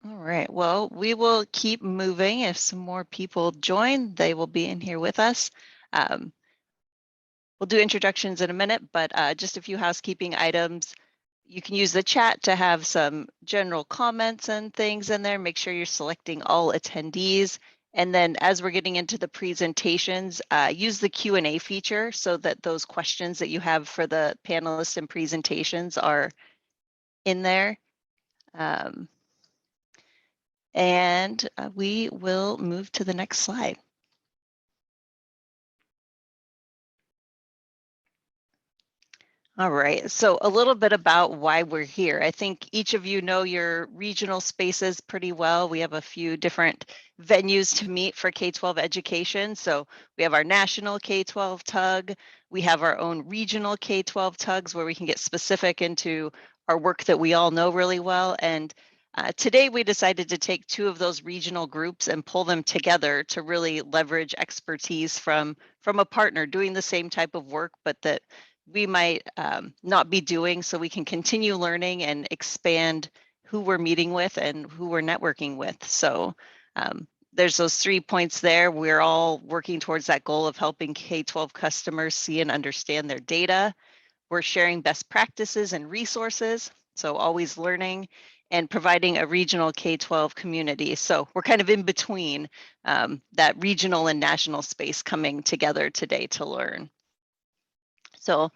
All right, well, we will keep moving. If some more people join, they will be in here with us. We'll do introductions in a minute, but just a few housekeeping items. You can use the chat to have some general comments and things in there. Make sure you're selecting all attendees. And then as we're getting into the presentations, use the Q&A feature so that those questions that you have for the panelists and presentations are in there. And we will move to the next slide. All right, so a little bit about why we're here. I think each of you know your regional spaces pretty well. We have a few different venues to meet for K-12 education. So we have our national K-12 tug. We have our own regional K-12 tugs where we can get specific into our work that we all know really well. And today we decided to take two of those regional groups and pull them together to really leverage expertise from a partner doing the same type of work, but that we might not be doing, so we can continue learning and expand who we're meeting with and who we're networking with. So there's those 3 points there. We're all working towards that goal of helping K-12 customers see and understand their data. We're sharing best practices and resources, so always learning, and providing a regional K-12 community. So we're kind of in between that regional and national space coming together today to learn. So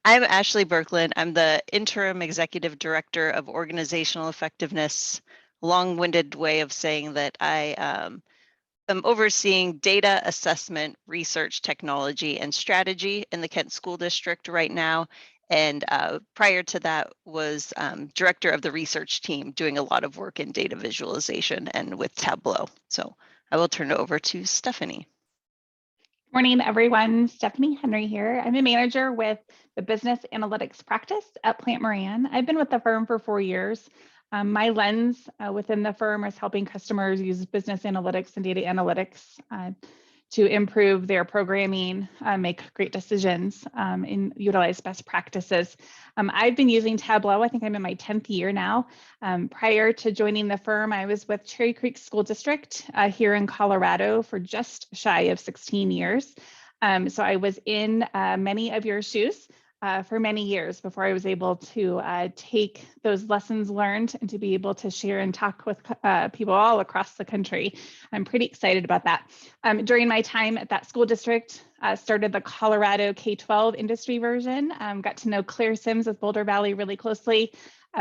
I'm Ashley Berkland. I'm the Interim Executive Director of Organizational Effectiveness. Long-winded way of saying that I am overseeing data assessment, research, technology, and strategy in the Kent School District right now. And prior to that was director of the research team doing a lot of work in data visualization and with Tableau. So I will turn it over to Stephanie. Morning, everyone. Stephanie Henry here. I'm a manager with the business analytics practice at Plant Moran. I've been with the firm for 4 years. My lens within the firm is helping customers use business analytics and data analytics to improve their programming, make great decisions, and utilize best practices. I've been using Tableau. I think I'm in my 10th year now. Prior to joining the firm, I was with Cherry Creek School District here in Colorado for just shy of 16 years. So I was in many of your shoes for many years before I was able to take those lessons learned and to be able to share and talk with people all across the country. I'm pretty excited about that. During my time at that school district, started the Colorado K-12 industry version, got to know Clare Sims with Boulder Valley really closely.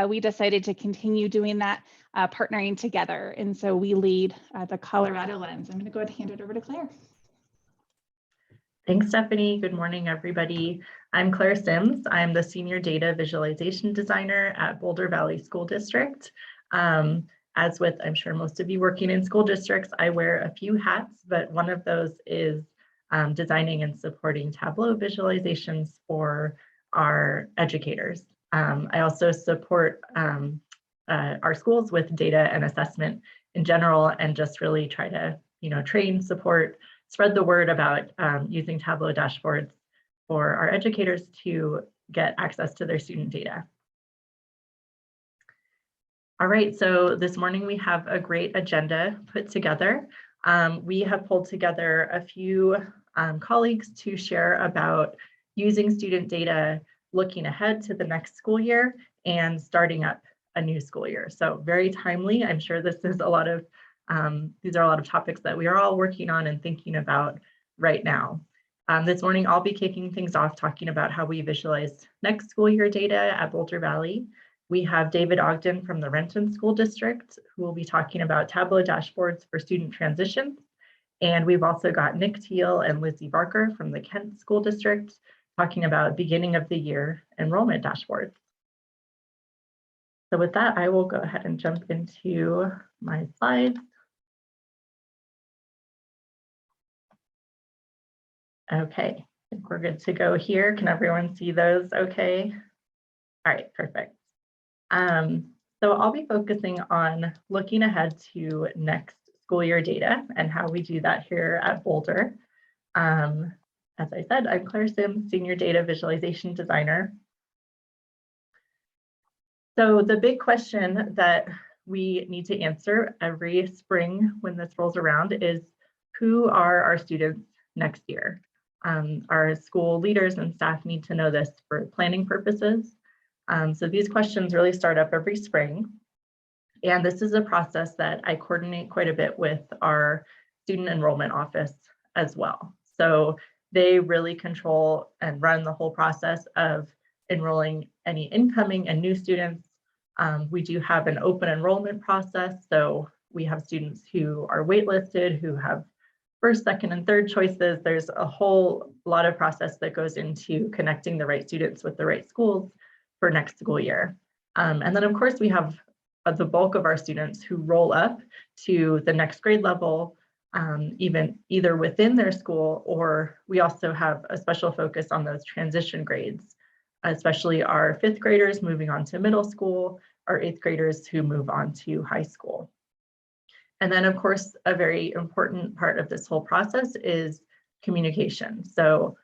We decided to continue doing that, partnering together. And so we lead the Colorado lens. I'm going to go ahead and hand it over to Clare. Thanks, Stephanie. Good morning, everybody. I'm Clare Sims. I'm the Senior Data Visualization Designer at Boulder Valley School District. As with, I'm sure most of you working in school districts, I wear a few hats, but one of those is designing and supporting Tableau visualizations for our educators. I also support our schools with data and assessment in general, and just really try to, train, support, spread the word about using Tableau dashboards for our educators to get access to their student data. All right, so this morning we have a great agenda put together. We have pulled together a few colleagues to share about using student data, looking ahead to the next school year and starting up a new school year. So very timely. I'm sure this is these are a lot of topics that we are all working on and thinking about right now. This morning, I'll be kicking things off talking about how we visualize next school year data at Boulder Valley. We have David Ogden from the Renton School District, who will be talking about Tableau dashboards for student transitions. And we've also got Nick Teal and Lizzy Barker from the Kent School District talking about beginning of the year enrollment dashboards. So with that, I will go ahead and jump into my slides. Okay, I think we're good to go here. Can everyone see those okay? All right, perfect. So I'll be focusing on looking ahead to next school year data and how we do that here at Boulder. As I said, I'm Clare Sims, Senior Data Visualization Designer. So the big question that we need to answer every spring when this rolls around is, who are our students next year? Our school leaders and staff need to know this for planning purposes. So these questions really start up every spring. And this is a process that I coordinate quite a bit with our student enrollment office as well. So they really control and run the whole process of enrolling any incoming and new students. We do have an open enrollment process. So we have students who are waitlisted, who have first, second, and third choices. There's a whole lot of process that goes into connecting the right students with the right schools for next school year. And then of course we have the bulk of our students who roll up to the next grade level, even either within their school, or we also have a special focus on those transition grades, especially our 5th graders moving on to middle school, our 8th graders who move on to high school. And then of course, a very important part of this whole process is communication. So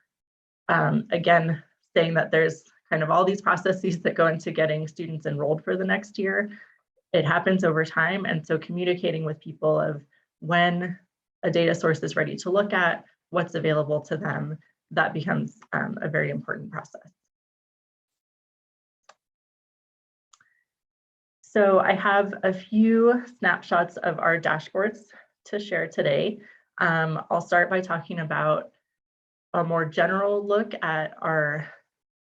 again, saying that there's kind of all these processes that go into getting students enrolled for the next year. It happens over time. And so communicating with people of when a data source is ready to look at, what's available to them, that becomes a very important process. So I have a few snapshots of our dashboards to share today. I'll start by talking about a more general look at our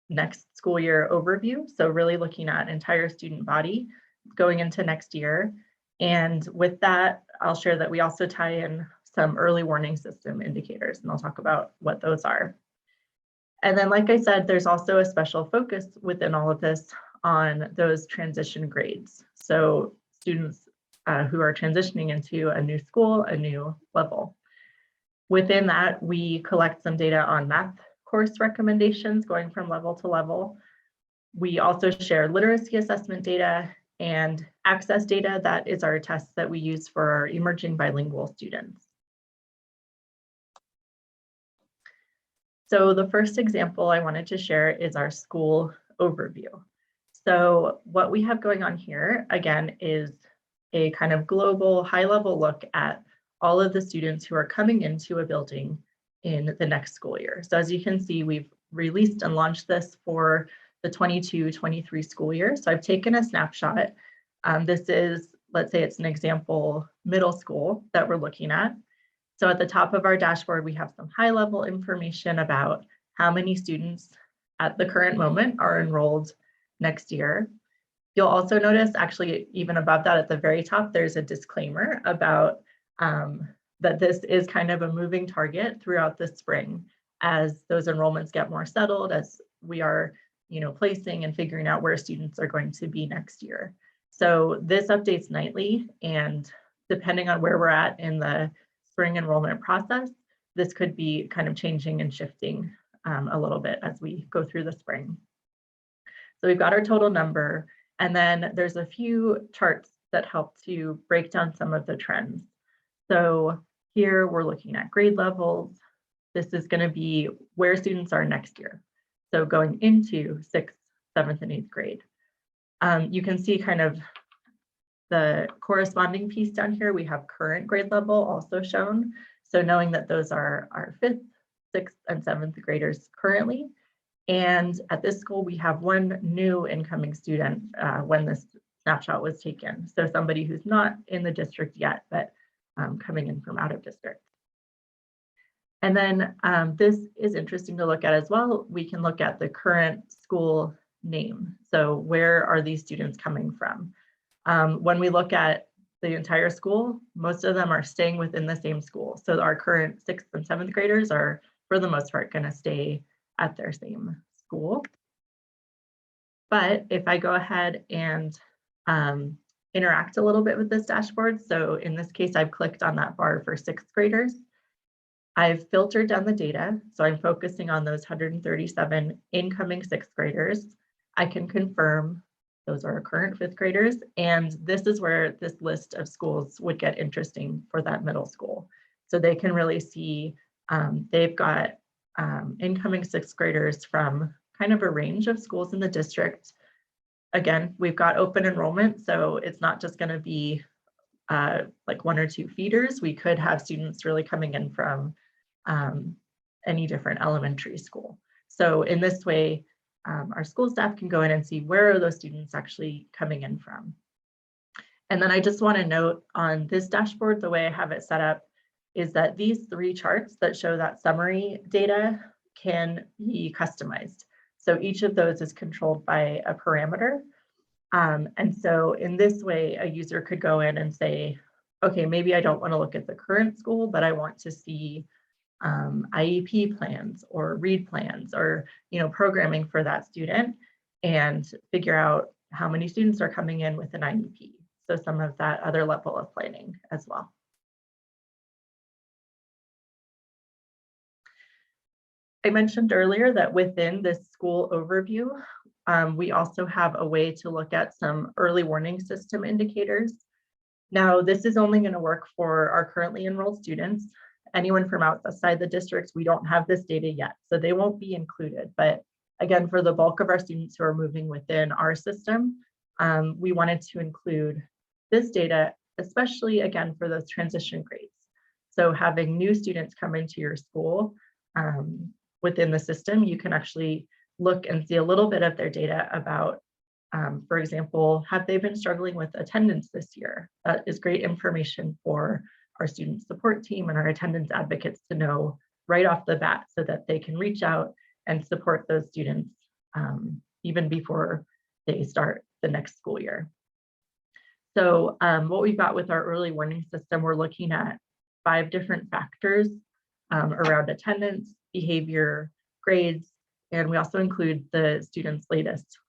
next school year overview. So really looking at entire student body going into next year. And with that, I'll share that we also tie in some early warning system indicators, and I'll talk about what those are. And then, like I said, there's also a special focus within all of this on those transition grades. So students who are transitioning into a new school, a new level. Within that, we collect some data on math course recommendations going from level to level. We also share literacy assessment data and access data. That is our tests that we use for our emerging bilingual students. So the first example I wanted to share is our school overview. So what we have going on here, again, is a kind of global high-level look at all of the students who are coming into a building in the next school year. So as you can see, we've released and launched this for the 22-23 school year. So I've taken a snapshot. This is, let's say it's an example middle school that we're looking at. So at the top of our dashboard, we have some high-level information about how many students at the current moment are enrolled next year. You'll also notice, actually, even above that at the very top, there's a disclaimer about that this is kind of a moving target throughout the spring as those enrollments get more settled, as we are, placing and figuring out where students are going to be next year. So this updates nightly, and depending on where we're at in the spring enrollment process, this could be kind of changing and shifting a little bit as we go through the spring. So we've got our total number, and then there's a few charts that help to break down some of the trends. So here we're looking at grade levels. This is going to be where students are next year. So going into 6th, 7th, and 8th grade. You can see kind of the corresponding piece down here. We have current grade level also shown. So knowing that those are our 5th, 6th, and 7th graders currently. And at this school, we have one new incoming student when this snapshot was taken. So somebody who's not in the district yet, but coming in from out of district. And then this is interesting to look at as well. We can look at the current school name. So where are these students coming from? When we look at the entire school, most of them are staying within the same school. So our current 6th and 7th graders are, for the most part, going to stay at their same school. But if I go ahead and interact a little bit with this dashboard, so in this case, I've clicked on that bar for 6th graders. I've filtered down the data, so I'm focusing on those 137 incoming 6th graders. I can confirm those are our current 5th graders, and this is where this list of schools would get interesting for that middle school. So they can really see they've got incoming 6th graders from kind of a range of schools in the district. again, we've got open enrollment, so it's not just going to be like 1 or 2 feeders. We could have students really coming in from any different elementary school. So in this way, our school staff can go in and see where are those students actually coming in from. And then I just want to note on this dashboard, the way I have it set up is that these 3 charts that show that summary data can be customized. So each of those is controlled by a parameter. And so in this way, a user could go in and say, okay, maybe I don't want to look at the current school, but I want to see IEP plans or read plans or programming for that student, and figure out how many students are coming in with an IEP. So some of that other level of planning as well. I mentioned earlier that within this school overview, we also have a way to look at some early warning system indicators. Now, this is only going to work for our currently enrolled students. Anyone from outside the districts, we don't have this data yet, so they won't be included. But again, for the bulk of our students who are moving within our system, we wanted to include this data, especially again for those transition grades. So having new students come into your school within the system, you can actually look and see a little bit of their data about, for example, have they been struggling with attendance this year? That is great information for our student support team and our attendance advocates to know right off the bat so that they can reach out and support those students even before they start the next school year. So what we've got with our early warning system, we're looking at 5 different factors around attendance, behavior, grades, and we also include the students' latest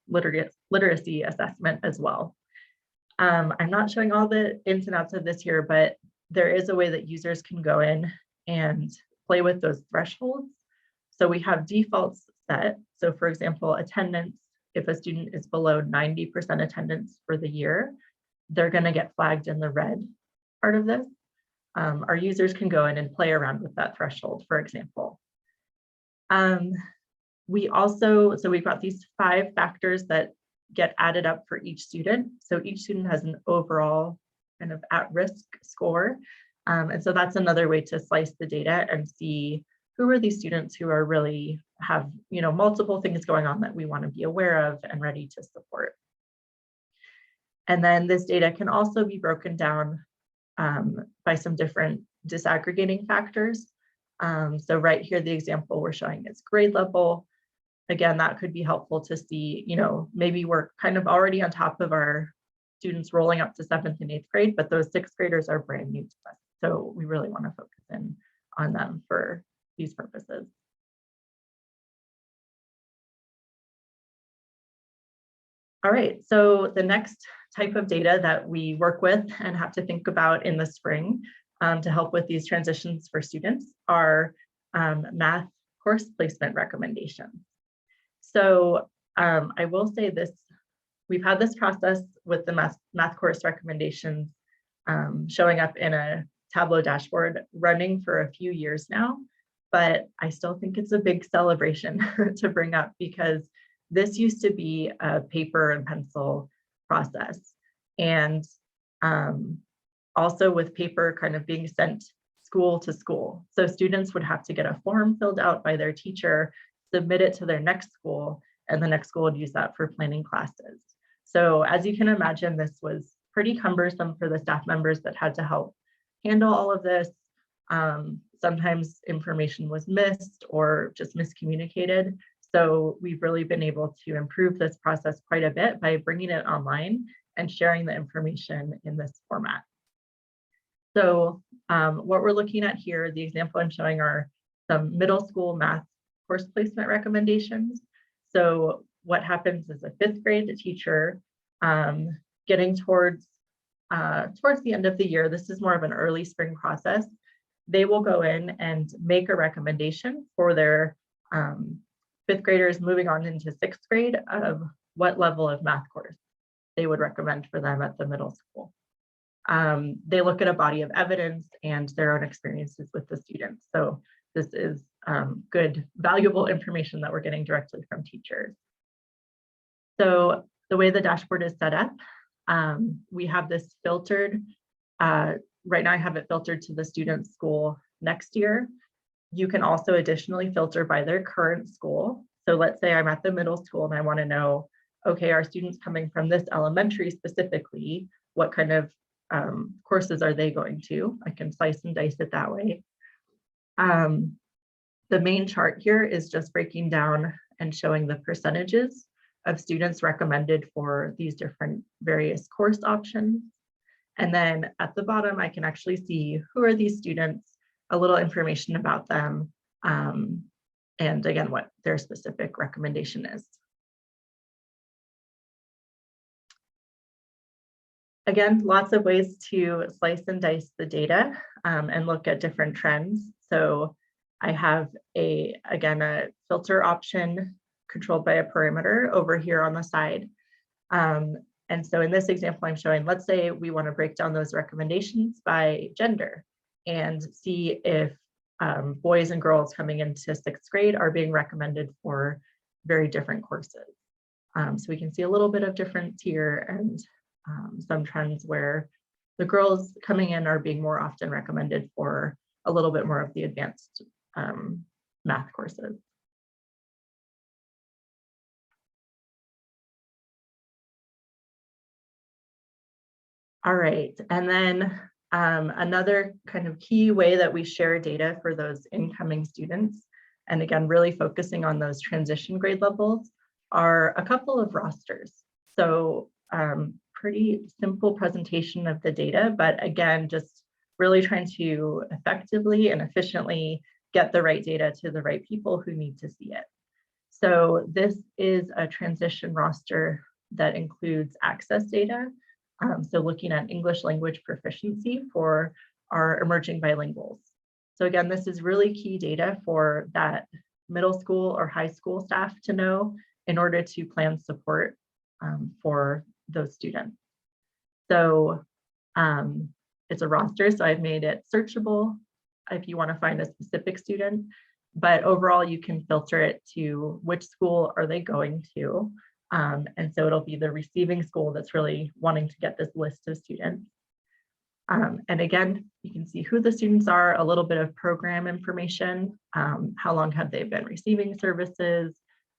literacy assessment as well. I'm not showing all the ins and outs of this here, but there is a way that users can go in and play with those thresholds. So we have defaults set. So for example, attendance, if a student is below 90% attendance for the year, they're going to get flagged in the red part of this. Our users can go in and play around with that threshold, for example. We've got these 5 factors that get added up for each student. So each student has an overall kind of at-risk score. And so that's another way to slice the data and see who are these students who are really have multiple things going on that we want to be aware of and ready to support. And then this data can also be broken down by some different disaggregating factors. So right here, the example we're showing is grade level. Again, that could be helpful to see, maybe we're kind of already on top of our students rolling up to 7th and 8th grade, but those 6th graders are brand new to us. So we really want to focus in on them for these purposes. All right, so the next type of data that we work with and have to think about in the spring to help with these transitions for students are math course placement recommendations. So I will say this, we've had this process with the math course recommendations showing up in a Tableau dashboard running for a few years now, but I still think it's a big celebration to bring up because this used to be a paper and pencil process. And also with paper kind of being sent school to school. So students would have to get a form filled out by their teacher, submit it to their next school, and the next school would use that for planning classes. So as you can imagine, this was pretty cumbersome for the staff members that had to help handle all of this. Sometimes information was missed or just miscommunicated. So we've really been able to improve this process quite a bit by bringing it online and sharing the information in this format. So what we're looking at here, the example I'm showing are some middle school math course placement recommendations. So what happens is a 5th grade teacher getting towards the end of the year, this is more of an early spring process, they will go in and make a recommendation for their 5th graders moving on into 6th grade of what level of math course they would recommend for them at the middle school. They look at a body of evidence and their own experiences with the students. So this is good, valuable information that we're getting directly from teachers. So the way the dashboard is set up, we have this filtered, right now I have it filtered to the student's school next year. You can also additionally filter by their current school. So let's say I'm at the middle school and I want to know, okay, are students coming from this elementary specifically? What kind of courses are they going to? I can slice and dice it that way. The main chart here is just breaking down and showing the percentages of students recommended for these different various course options. And then at the bottom, I can actually see who are these students, a little information about them, and again, what their specific recommendation is. Again, lots of ways to slice and dice the data and look at different trends. So I have again, a filter option controlled by a parameter over here on the side. And so in this example, I'm showing, let's say we want to break down those recommendations by gender and see if boys and girls coming into 6th grade are being recommended for very different courses. So we can see a little bit of difference here and some trends where the girls coming in are being more often recommended for a little bit more of the advanced math courses. All right, and then another kind of key way that we share data for those incoming students, and again, really focusing on those transition grade levels, are a couple of rosters. So pretty simple presentation of the data, but again, just really trying to effectively and efficiently get the right data to the right people who need to see it. So this is a transition roster that includes access data. So looking at English language proficiency for our emerging bilinguals. So again, this is really key data for that middle school or high school staff to know in order to plan support for those students. So it's a roster, so I've made it searchable if you want to find a specific student, but overall you can filter it to which school are they going to. And so it'll be the receiving school that's really wanting to get this list of students. And again, you can see who the students are, a little bit of program information, how long have they been receiving services,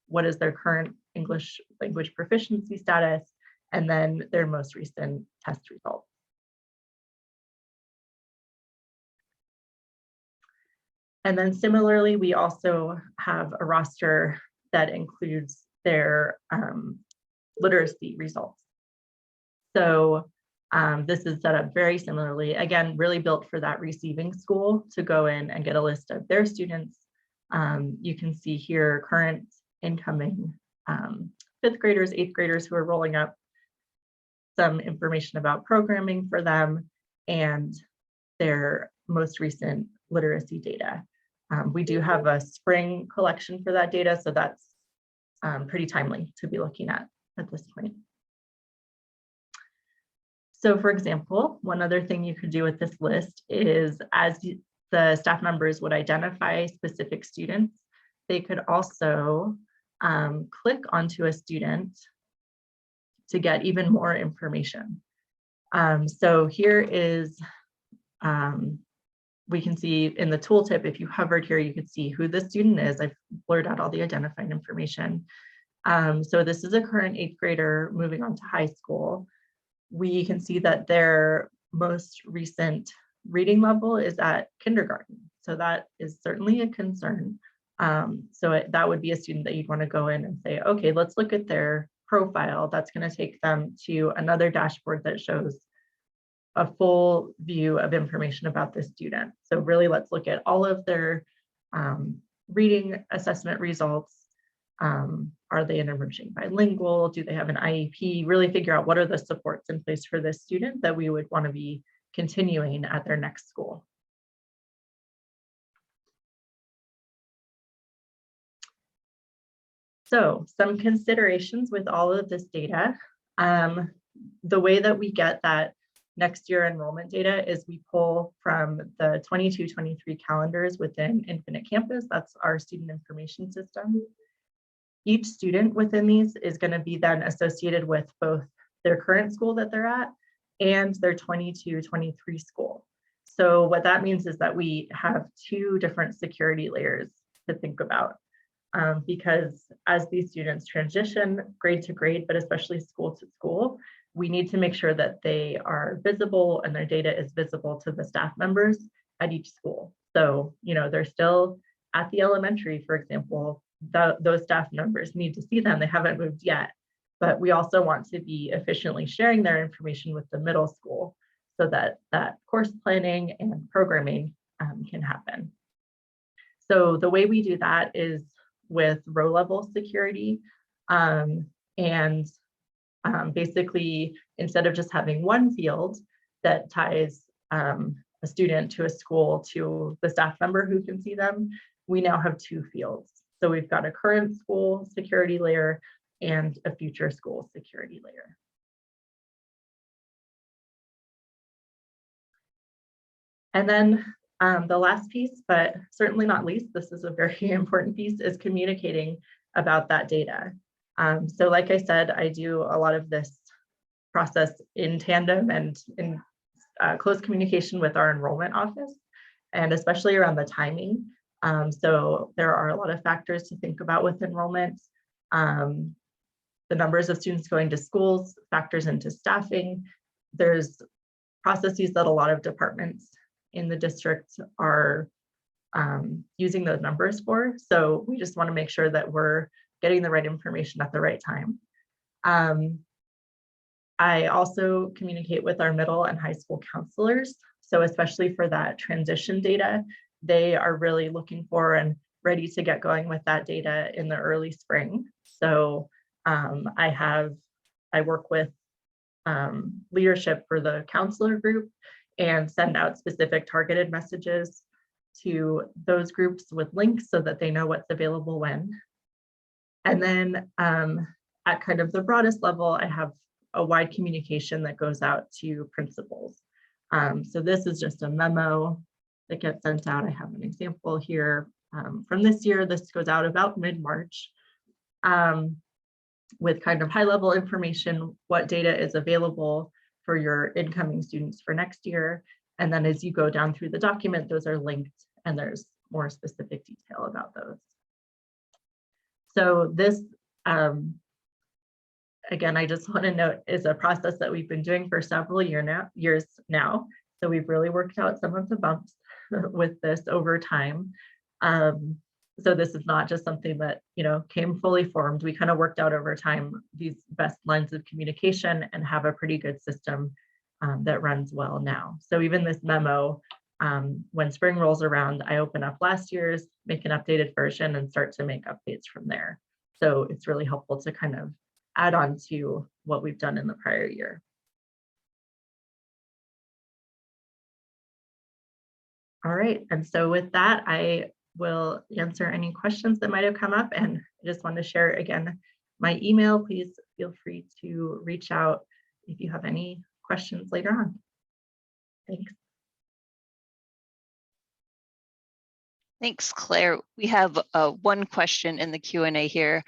what is their current English language proficiency status, and then their most recent test results. And then similarly, we also have a roster that includes their literacy results. So this is set up very similarly, again, really built for that receiving school to go in and get a list of their students. You can see here current incoming 5th graders, 8th graders who are rolling up, some information about programming for them, and their most recent literacy data. We do have a spring collection for that data, so that's pretty timely to be looking at this point. So for example, one other thing you could do with this list is as the staff members would identify specific students, they could also click onto a student to get even more information. So here is, we can see in the tooltip, if you hovered here, you could see who the student is. I've blurred out all the identifying information. So this is a current 8th grader moving on to high school. We can see that their most recent reading level is at kindergarten. So that is certainly a concern. That would be a student that you'd want to go in and say, okay, let's look at their profile. That's going to take them to another dashboard that shows a full view of information about this student. So really, let's look at all of their reading assessment results. Are they an emerging bilingual? Do they have an IEP? Really figure out what are the supports in place for this student that we would want to be continuing at their next school. So some considerations with all of this data. The way that we get that next year enrollment data is we pull from the 22-23 calendars within Infinite Campus. That's our student information system. Each student within these is going to be then associated with both their current school that they're at and their 22-23 school. So what that means is that we have two different security layers to think about, because as these students transition grade to grade, but especially school to school, we need to make sure that they are visible and their data is visible to the staff members at each school. So, they're still at the elementary, for example, those staff members need to see them. They haven't moved yet, but we also want to be efficiently sharing their information with the middle school so that course planning and programming can happen. So the way we do that is with row level security, basically, instead of just having one field that ties a student to a school to the staff member who can see them, we now have two fields. So we've got a current school security layer and a future school security layer. And then the last piece, but certainly not least, this is a very important piece, is communicating about that data. So like I said, I do a lot of this process in tandem and in close communication with our enrollment office, and especially around the timing. So there are a lot of factors to think about with enrollment. The numbers of students going to schools factors into staffing. There's processes that a lot of departments in the district are using those numbers for. So we just want to make sure that we're getting the right information at the right time. I also communicate with our middle and high school counselors. So especially for that transition data, they are really looking for and ready to get going with that data in the early spring. So I work with leadership for the counselor group and send out specific targeted messages to those groups with links so that they know what's available when. And then at kind of the broadest level, I have a wide communication that goes out to principals. So this is just a memo that gets sent out. I have an example here from this year. This goes out about mid-March with kind of high-level information, what data is available for your incoming students for next year. And then as you go down through the document, those are linked and there's more specific detail about those. So this, again, I just want to note, is a process that we've been doing for several years now. So we've really worked out some of the bumps with this over time. So this is not just something that, came fully formed. We kind of worked out over time these best lines of communication and have a pretty good system that runs well now. So even this memo, when spring rolls around, I open up last year's, make an updated version and start to make updates from there. So it's really helpful to kind of add on to what we've done in the prior year. All right, and so with that, I will answer any questions that might have come up, and I just want to share again my email. Please feel free to reach out if you have any questions later on. Thanks. Thanks, Claire. We have one question in the Q&A here.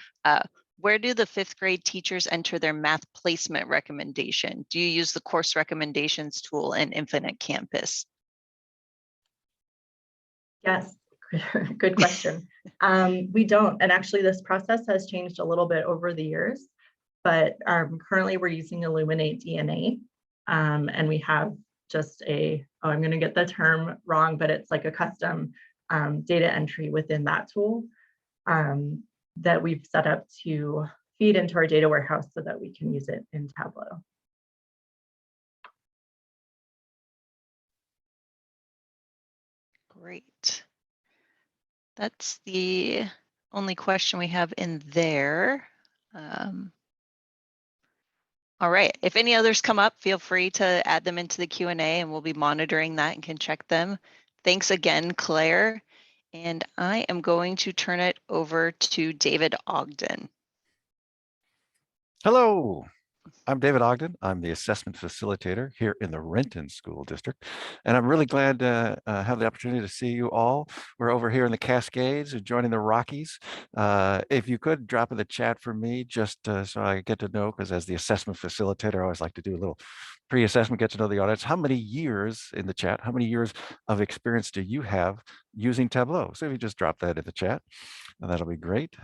Where do the 5th grade teachers enter their math placement recommendation? Do you use the course recommendations tool in Infinite Campus? Yes, good question. We don't, and actually this process has changed a little bit over the years, but currently we're using Illuminate DNA, and we have just I'm going to get the term wrong, but it's like a custom data entry within that tool that we've set up to feed into our data warehouse so that we can use it in Tableau. Great. That's the only question we have in there. All right, if any others come up, feel free to add them into the Q&A and we'll be monitoring that and can check them. Thanks again, Claire. And I am going to turn it over to David Ogden. Hello, I'm David Ogden. I'm the assessment facilitator here in the Renton School District. And I'm really glad to have the opportunity to see you all. We're over here in the Cascades, joining the Rockies. If you could drop in the chat for me, just so I get to know, because as the assessment facilitator, I always like to do a little pre-assessment, get to know the audience. How many years in the chat, how many years of experience do you have using Tableau? So if you just drop that in the chat, that'll be great.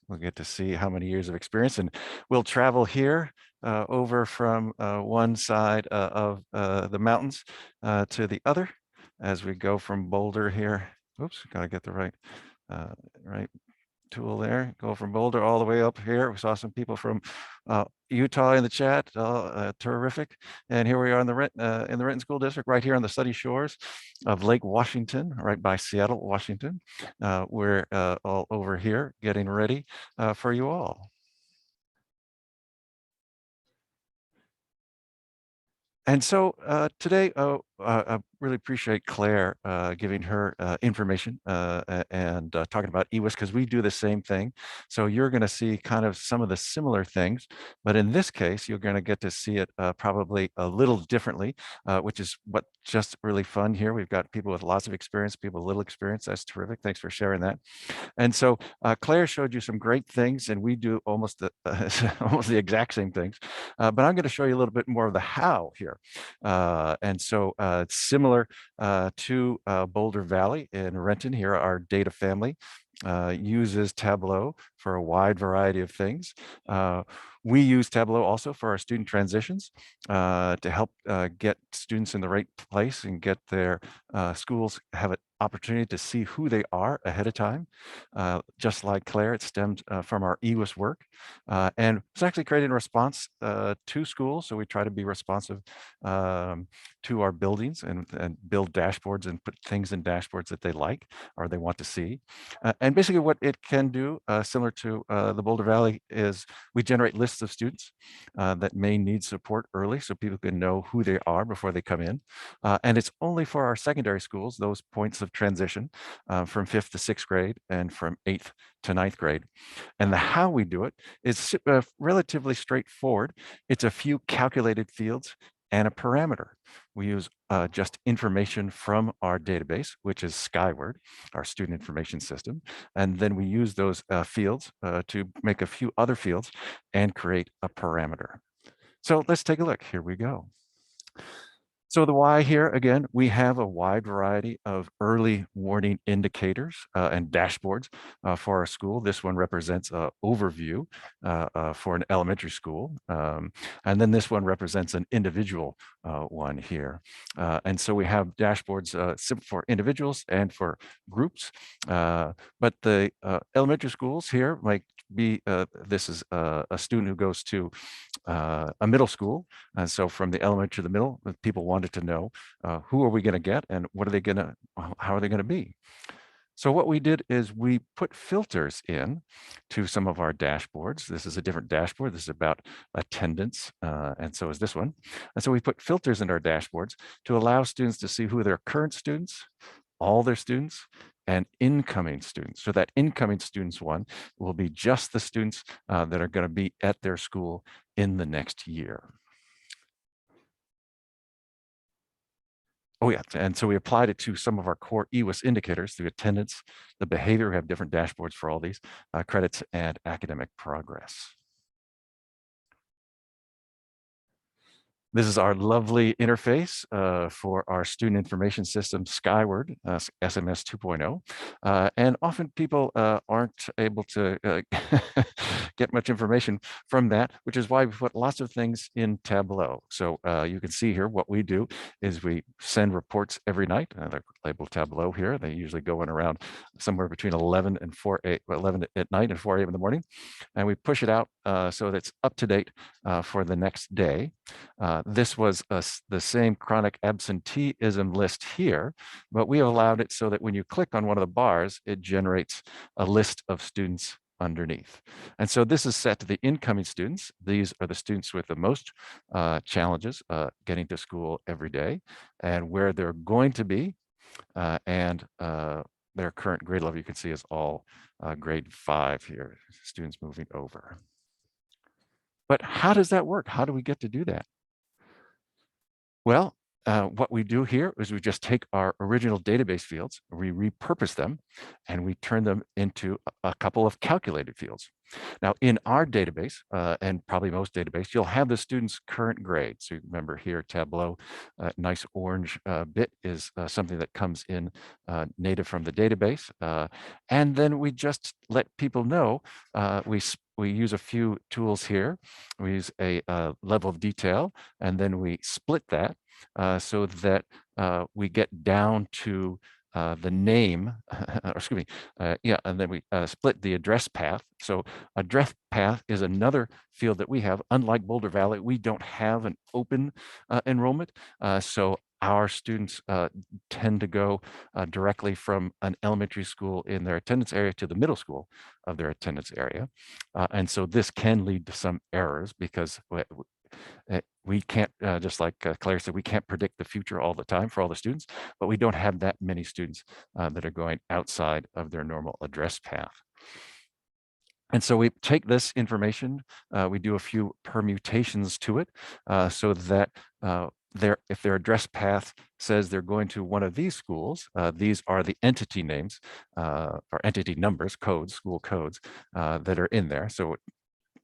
We'll get to see how many years of experience, and we'll travel here over from one side of the mountains to the other as we go from Boulder here. Oops, gotta get the right tool there. Go from Boulder all the way up here. We saw some people from Utah in the chat. Terrific. And here we are in the Renton School District, right here on the sunny shores of Lake Washington, right by Seattle, Washington. We're all over here getting ready for you all. And so today, I really appreciate Claire giving her information and talking about EWIS, because we do the same thing. So you're going to see kind of some of the similar things, but in this case, you're going to get to see it probably a little differently, which is what just really fun here. We've got people with lots of experience, people with little experience. That's terrific. Thanks for sharing that. And so Claire showed you some great things, and we do almost almost the exact same things. But I'm going to show you a little bit more of the how here. And so it's similar to Boulder Valley in Renton. Here, our data family uses Tableau for a wide variety of things. We use Tableau also for our student transitions to help get students in the right place and get their schools have an opportunity to see who they are ahead of time. Just like Claire, it stemmed from our EWIS work. And it's actually created in response to schools. So we try to be responsive to our buildings and build dashboards and put things in dashboards that they like or they want to see. And basically what it can do, similar to the Boulder Valley, is we generate lists of students that may need support early so people can know who they are before they come in. And it's only for our secondary schools, those points of transition from 5th to 6th grade and from 8th to 9th grade. And the how we do it is relatively straightforward. It's a few calculated fields and a parameter. We use just information from our database, which is Skyward, our student information system. And then we use those fields to make a few other fields and create a parameter. So let's take a look. Here we go. So the why here, again, we have a wide variety of early warning indicators and dashboards for our school. This one represents an overview for an elementary school. And then this one represents an individual one here. And so we have dashboards for individuals and for groups. But the elementary schools here might be, this is a student who goes to a middle school. And so from the elementary to the middle, people wanted to know who are we going to get and what are they going to, how are they going to be? So what we did is we put filters in to some of our dashboards. This is a different dashboard. This is about attendance, and so is this one. And so we put filters in our dashboards to allow students to see who their current students, all their students, and incoming students. So that incoming students one will be just the students that are going to be at their school in the next year. Oh yeah, and so we applied it to some of our core EWIS indicators through attendance, the behavior. We have different dashboards for all these, credits, and academic progress. This is our lovely interface for our student information system, Skyward, SMS 2.0. And often people aren't able to get much information from that, which is why we put lots of things in Tableau. So you can see here what we do is we send reports every night. They're labeled Tableau here. They usually go in around somewhere between 11 and 11 at night and 4 a.m. in the morning. And we push it out so that it's up to date for the next day. This was the same chronic absenteeism list here, but we have allowed it so that when you click on one of the bars, it generates a list of students underneath. And so this is set to the incoming students. These are the students with the most challenges getting to school every day, and where they're going to be, and their current grade level, you can see, is all grade 5 here, students moving over. But how does that work? How do we get to do that? Well, what we do here is we just take our original database fields, we repurpose them, and we turn them into a couple of calculated fields. Now, in our database, and probably most database, you'll have the student's current grade. So you remember here, Tableau, nice orange bit is something that comes in native from the database. And then we just let people know, we use a few tools here. We use a level of detail, and then we split that so that we get down to the name, or excuse me, yeah, and then we split the address path. So address path is another field that we have. Unlike Boulder Valley, we don't have an open enrollment. So our students tend to go directly from an elementary school in their attendance area to the middle school of their attendance area. And so this can lead to some errors because we can't, just like Claire said, we can't predict the future all the time for all the students, but we don't have that many students that are going outside of their normal address path. And so we take this information, we do a few permutations to it so that if their address path says they're going to one of these schools, these are the entity names or entity numbers, codes, school codes that are in there. So it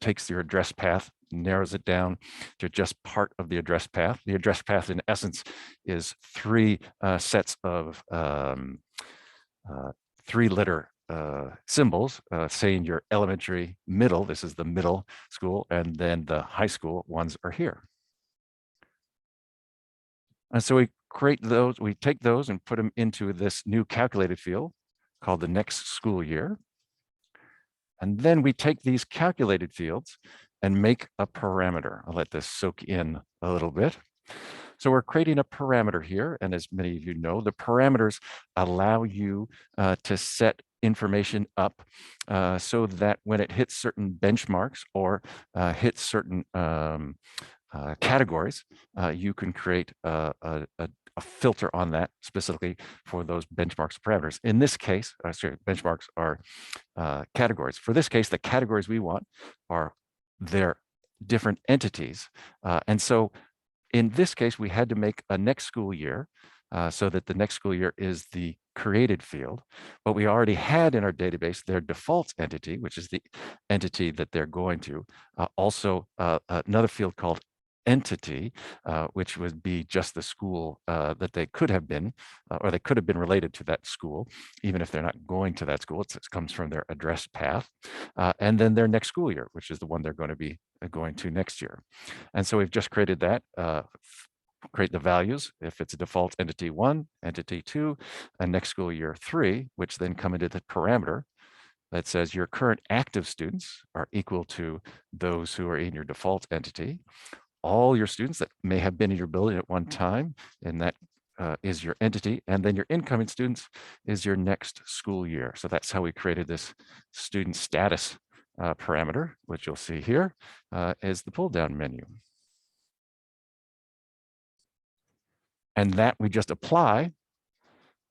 takes your address path, narrows it down to just part of the address path. The address path, in essence, is three sets of three-letter symbols saying your elementary, middle, this is the middle school, and then the high school ones are here. And so we create those, we take those and put them into this new calculated field called the next school year. And then we take these calculated fields and make a parameter. I'll let this soak in a little bit. So we're creating a parameter here. And as many of you know, the parameters allow you to set information up so that when it hits certain benchmarks or hits certain categories, you can create a filter on that specifically for those benchmarks parameters. In this case, sorry, benchmarks are categories. For this case, the categories we want are their different entities. And so in this case, we had to make a next school year so that the next school year is the created field, but we already had in our database their default entity, which is the entity that they're going to. Also, another field called entity, which would be just the school that they could have been, or they could have been related to that school, even if they're not going to that school. It comes from their address path. And then their next school year, which is the one they're going to be going to next year. And so we've just created that, create the values. If it's a default entity 1, entity 2, and next school year 3, which then come into the parameter that says your current active students are equal to those who are in your default entity. All your students that may have been in your building at one time, and that is your entity, and then your incoming students is your next school year. So that's how we created this student status parameter, which you'll see here is the pull down menu. And that we just apply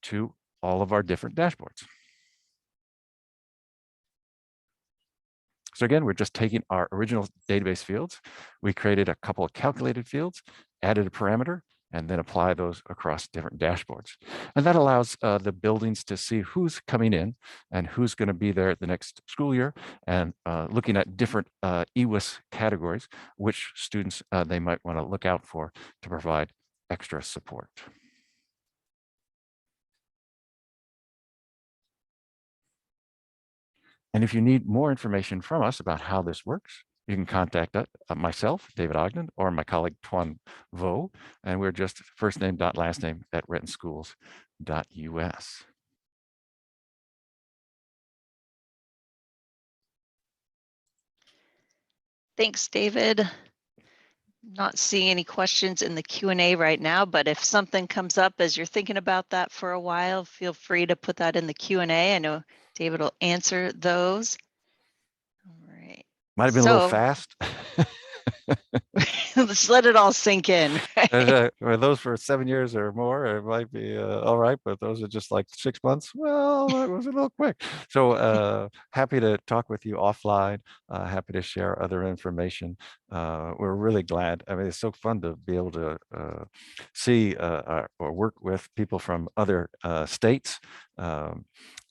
to all of our different dashboards. So again, we're just taking our original database fields. We created a couple of calculated fields, added a parameter, and then apply those across different dashboards. And that allows the buildings to see who's coming in and who's going to be there the next school year, and looking at different EWIS categories, which students they might want to look out for to provide extra support. And if you need more information from us about how this works, you can contact myself, David Ogden, or my colleague, Tuan Vo, and we're just first name dot last name at rentonschools.us. Thanks, David. Not seeing any questions in the Q&A right now, but if something comes up as you're thinking about that for a while, feel free to put that in the Q&A. I know David will answer those. All right. Might have been a little fast. Let's let it all sink in. Right? Those for 7 years or more, it might be all right, but those are just like 6 months. Well, that was a little quick. So happy to talk with you offline, happy to share other information. we're really glad. I mean, it's so fun to be able to see or work with people from other states.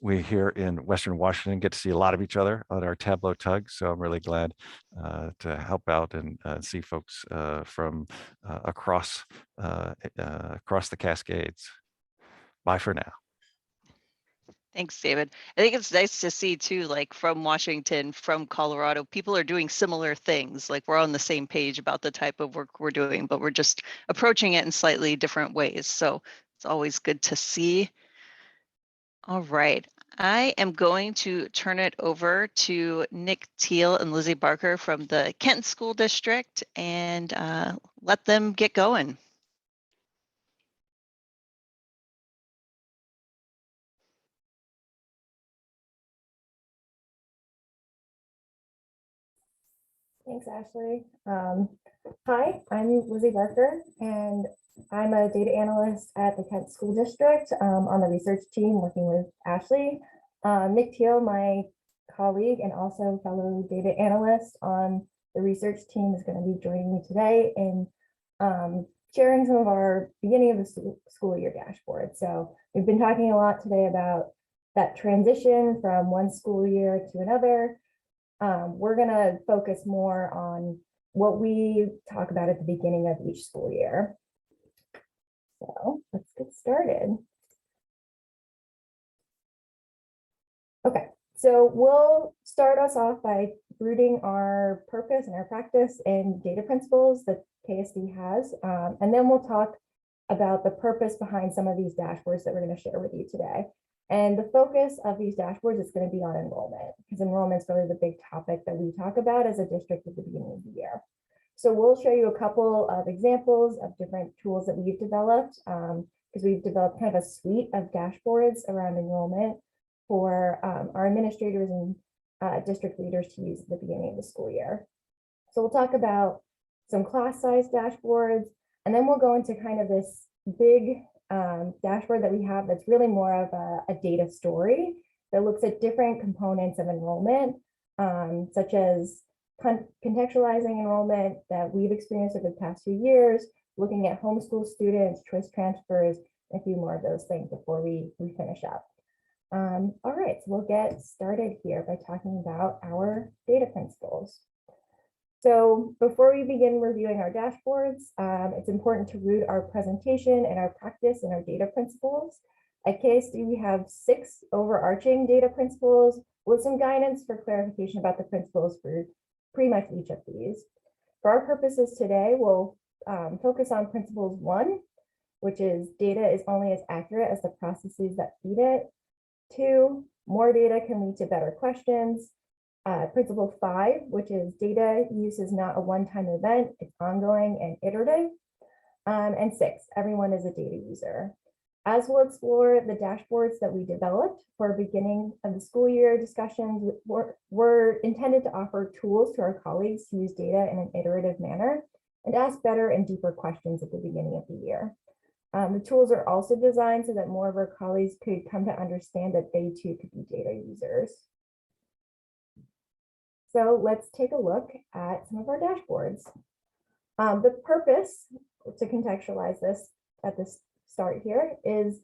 We here in Western Washington get to see a lot of each other on our Tableau tug. So I'm really glad to help out and see folks from across the Cascades. Bye for now. Thanks, David. I think it's nice to see too, like from Washington, from Colorado, people are doing similar things. Like we're on the same page about the type of work we're doing, but we're just approaching it in slightly different ways. So it's always good to see. All right. I am going to turn it over to Nick Teal and Lizzy Barker from the Kent School District and let them get going. Thanks, Ashley. Hi, I'm Lizzy Barker, and I'm a data analyst at the Kent School District on the research team working with Ashley. Nick Teal, my colleague and also fellow data analyst on the research team, is going to be joining me today in sharing some of our beginning of the school year dashboard. So we've been talking a lot today about that transition from one school year to another. We're going to focus more on what we talk about at the beginning of each school year. So let's get started. Okay, so we'll start us off by rooting our purpose and our practice and data principles that KSD has, and then we'll talk about the purpose behind some of these dashboards that we're going to share with you today. And the focus of these dashboards is going to be on enrollment, because enrollment is really the big topic that we talk about as a district at the beginning of the year. So we'll show you a couple of examples of different tools that we've developed, because we've developed kind of a suite of dashboards around enrollment for our administrators and district leaders to use at the beginning of the school year. So we'll talk about some class size dashboards, and then we'll go into kind of this big dashboard that we have that's really more of a data story that looks at different components of enrollment, such as contextualizing enrollment that we've experienced over the past few years, looking at homeschool students, choice transfers, and a few more of those things before we finish up. All right, so we'll get started here by talking about our data principles. So before we begin reviewing our dashboards, it's important to root our presentation and our practice and our data principles. At KSD, we have 6 overarching data principles with some guidance for clarification about the principles for pretty much each of these. For our purposes today, we'll focus on principles 1, which is data is only as accurate as the processes that feed it. 2, more data can lead to better questions. Principle 5, which is data use is not a one-time event, it's ongoing and iterative. And 6, everyone is a data user. As we'll explore the dashboards that we developed for beginning of the school year discussions, were intended to offer tools to our colleagues to use data in an iterative manner and ask better and deeper questions at the beginning of the year. The tools are also designed so that more of our colleagues could come to understand that they too could be data users. So let's take a look at some of our dashboards. The purpose, to contextualize this at the start here, is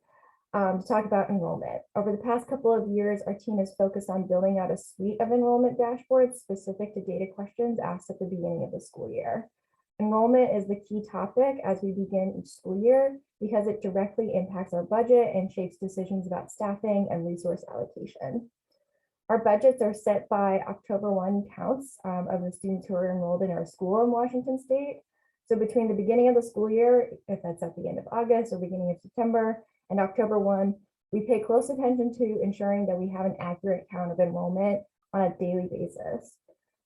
to talk about enrollment. Over the past couple of years, our team has focused on building out a suite of enrollment dashboards specific to data questions asked at the beginning of the school year. Enrollment is the key topic as we begin each school year because it directly impacts our budget and shapes decisions about staffing and resource allocation. Our budgets are set by October 1 counts of the students who are enrolled in our school in Washington State. So between the beginning of the school year, if that's at the end of August or beginning of September, and October 1, we pay close attention to ensuring that we have an accurate count of enrollment on a daily basis.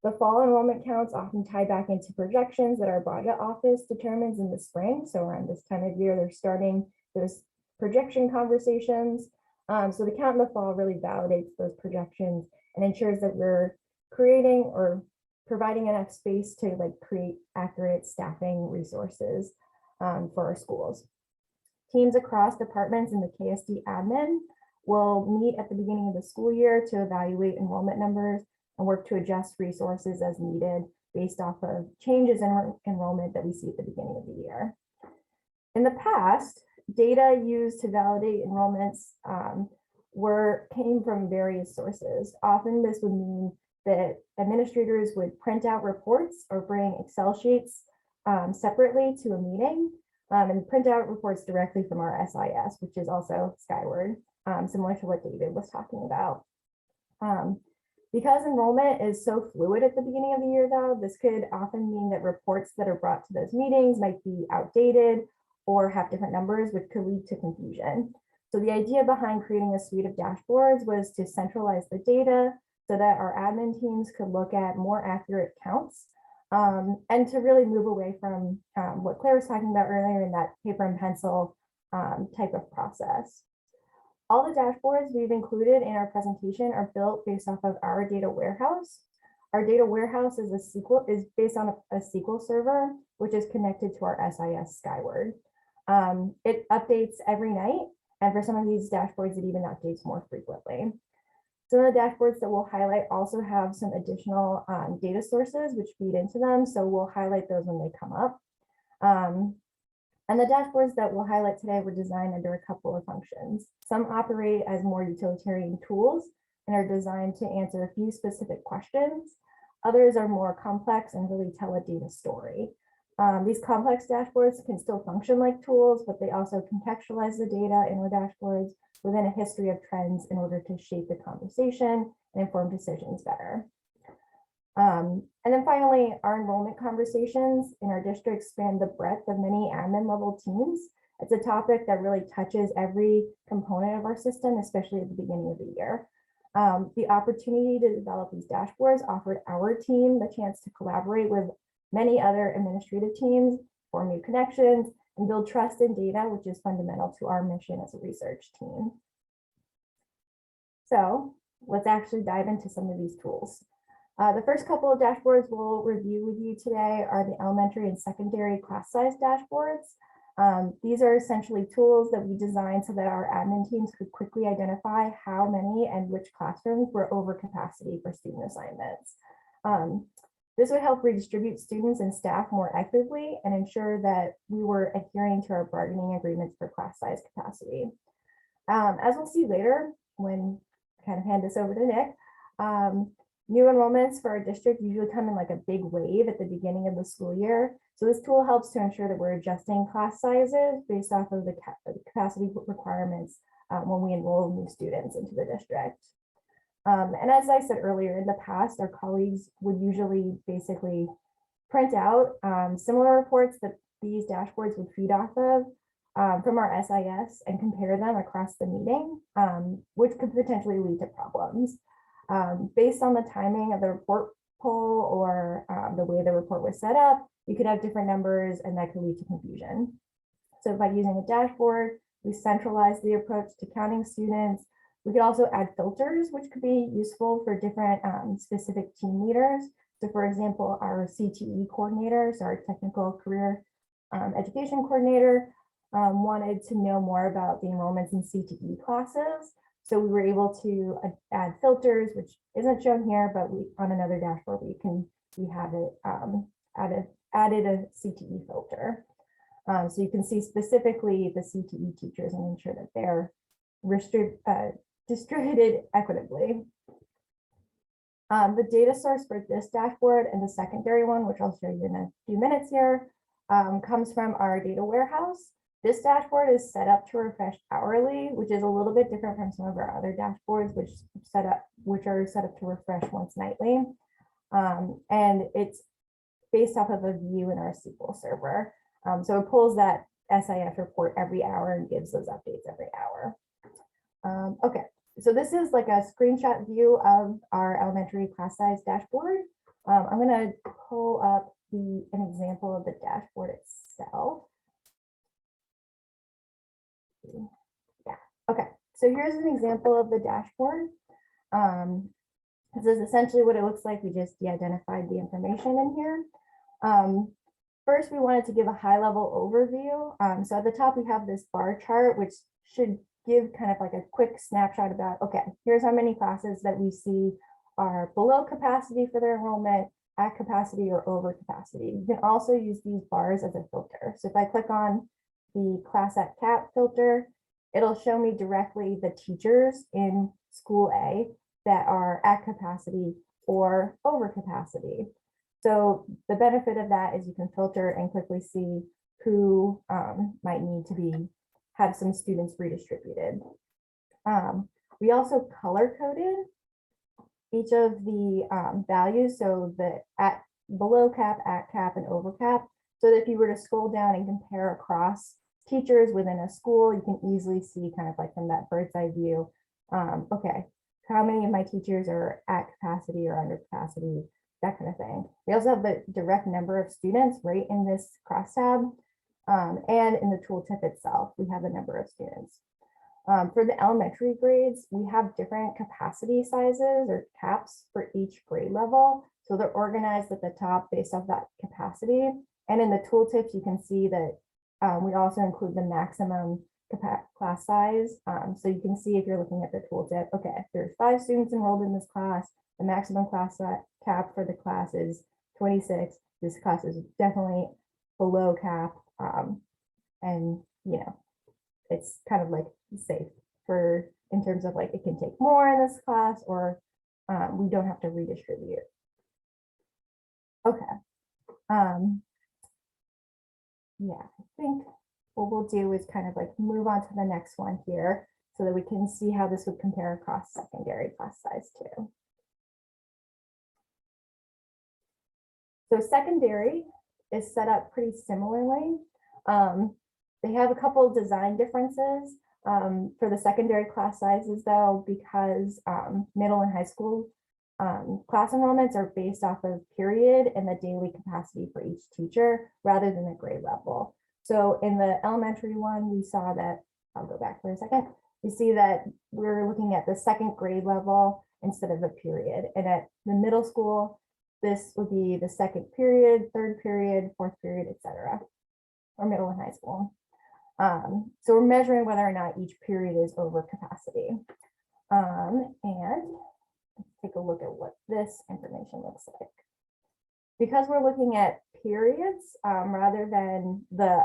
The fall enrollment counts often tie back into projections that our budget office determines in the spring. So around this time of year, they're starting those projection conversations. So the count in the fall really validates those projections and ensures that we're creating or providing enough space to create accurate staffing resources for our schools. Teams across departments in the KSD admin will meet at the beginning of the school year to evaluate enrollment numbers and work to adjust resources as needed based off of changes in enrollment that we see at the beginning of the year. In the past, data used to validate enrollments came from various sources. Often this would mean that administrators would print out reports or bring Excel sheets separately to a meeting and print out reports directly from our SIS, which is also Skyward, similar to what David was talking about. Because enrollment is so fluid at the beginning of the year, though, this could often mean that reports that are brought to those meetings might be outdated or have different numbers, which could lead to confusion. So the idea behind creating a suite of dashboards was to centralize the data so that our admin teams could look at more accurate counts and to really move away from what Claire was talking about earlier in that paper and pencil type of process. All the dashboards we've included in our presentation are built based off of our data warehouse. Our data warehouse is based on a SQL server, which is connected to our SIS Skyward. It updates every night, and for some of these dashboards, it even updates more frequently. Some of the dashboards that we'll highlight also have some additional data sources which feed into them, so we'll highlight those when they come up. And the dashboards that we'll highlight today were designed under a couple of functions. Some operate as more utilitarian tools and are designed to answer a few specific questions. Others are more complex and really tell a data story. These complex dashboards can still function like tools, but they also contextualize the data in our dashboards within a history of trends in order to shape the conversation and inform decisions better. And then finally, our enrollment conversations in our district span the breadth of many admin level teams. It's a topic that really touches every component of our system, especially at the beginning of the year. The opportunity to develop these dashboards offered our team the chance to collaborate with many other administrative teams, form new connections, and build trust in data, which is fundamental to our mission as a research team. So let's actually dive into some of these tools. The first couple of dashboards we'll review with you today are the elementary and secondary class size dashboards. These are essentially tools that we designed so that our admin teams could quickly identify how many and which classrooms were over capacity for student assignments. This would help redistribute students and staff more equitably and ensure that we were adhering to our bargaining agreements for class size capacity. As we'll see later, when I kind of hand this over to Nick, new enrollments for our district usually come in like a big wave at the beginning of the school year. So this tool helps to ensure that we're adjusting class sizes based off of the capacity requirements when we enroll new students into the district. And as I said earlier, in the past, our colleagues would usually basically print out similar reports that these dashboards would feed off of from our SIS and compare them across the meeting, which could potentially lead to problems. Based on the timing of the report poll or the way the report was set up, you could have different numbers and that could lead to confusion. So by using a dashboard, we centralize the approach to counting students. We could also add filters, which could be useful for different specific team leaders. So for example, our CTE coordinator, so our technical career education coordinator, wanted to know more about the enrollments in CTE classes. So we were able to add filters, which isn't shown here, but on another dashboard, we have it added a CTE filter. So you can see specifically the CTE teachers and ensure that they're distributed equitably. The data source for this dashboard and the secondary one, which I'll show you in a few minutes here, comes from our data warehouse. This dashboard is set up to refresh hourly, which is a little bit different from some of our other dashboards, which are set up to refresh once nightly. And it's based off of a view in our SQL server. So it pulls that SIS report every hour and gives those updates every hour. Okay, so this is like a screenshot view of our elementary class size dashboard. I'm going to pull up an example of the dashboard itself. Yeah, okay, so here's an example of the dashboard. This is essentially what it looks like. We just de-identified the information in here. First, we wanted to give a high-level overview. So at the top, we have this bar chart, which should give kind of like a quick snapshot about, okay, here's how many classes that we see are below capacity for their enrollment, at capacity or over capacity. You can also use these bars as a filter. So if I click on the class at cap filter, it'll show me directly the teachers in school A that are at capacity or over capacity. So the benefit of that is you can filter and quickly see who might need to have some students redistributed. We also color coded each of the values, so the at below cap, at cap, and over cap, so that if you were to scroll down and compare across teachers within a school, you can easily see kind of like from that bird's eye view, okay, how many of my teachers are at capacity or under capacity, that kind of thing. We also have the direct number of students right in this crosstab, and in the tooltip itself, we have the number of students. For the elementary grades, we have different capacity sizes or caps for each grade level. So they're organized at the top based off that capacity. And in the tooltips, you can see that we also include the maximum class size. So you can see if you're looking at the tooltip, okay, there's 5 students enrolled in this class. The maximum class cap for the class is 26. This class is definitely below cap. And, you know, it's kind of like safe for in terms of like it can take more in this class, or we don't have to redistribute. Okay. Yeah, I think what we'll do is kind of like move on to the next one here so that we can see how this would compare across secondary class size too. So secondary is set up pretty similarly. They have a couple of design differences for the secondary class sizes though, because middle and high school class enrollments are based off of period and the daily capacity for each teacher rather than the grade level. So in the elementary one, we saw that, I'll go back for a second, we see that we're looking at the second grade level instead of a period. And at the middle school, this would be the second period, third period, fourth period, etc., or middle and high school. So we're measuring whether or not each period is over capacity. And let's take a look at what this information looks like. Because we're looking at periods rather than the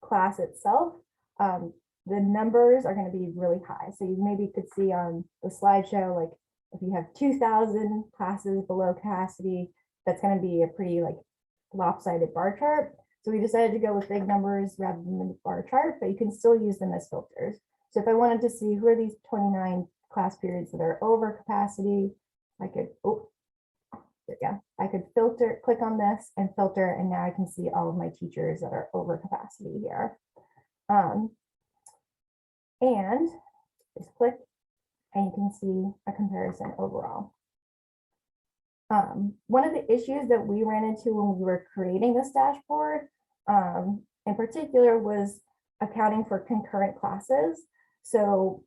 class itself, the numbers are going to be really high. So you maybe could see on the slideshow, like if you have 2,000 classes below capacity, that's going to be a pretty like lopsided bar chart. So we decided to go with big numbers rather than the bar chart, but you can still use them as filters. So if I wanted to see who are these 29 class periods that are over capacity, I could, oh, there we go. I could filter, click on this and filter, and now I can see all of my teachers that are over capacity here. And just click and you can see a comparison overall. One of the issues that we ran into when we were creating this dashboard in particular was accounting for concurrent classes. So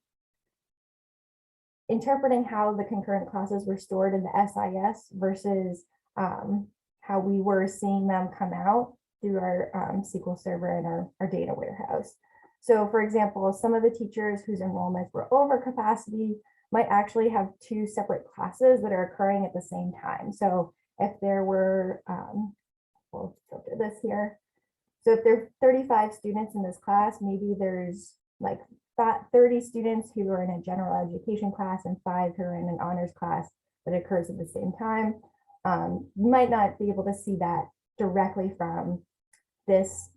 interpreting how the concurrent classes were stored in the SIS versus how we were seeing them come out through our SQL Server and our data warehouse. So for example, some of the teachers whose enrollments were over capacity might actually have 2 separate classes that are occurring at the same time. So if there were, we'll filter this here. So if there are 35 students in this class, maybe there's like 30 students who are in a general education class and 5 who are in an honors class that occurs at the same time. You might not be able to see that directly from this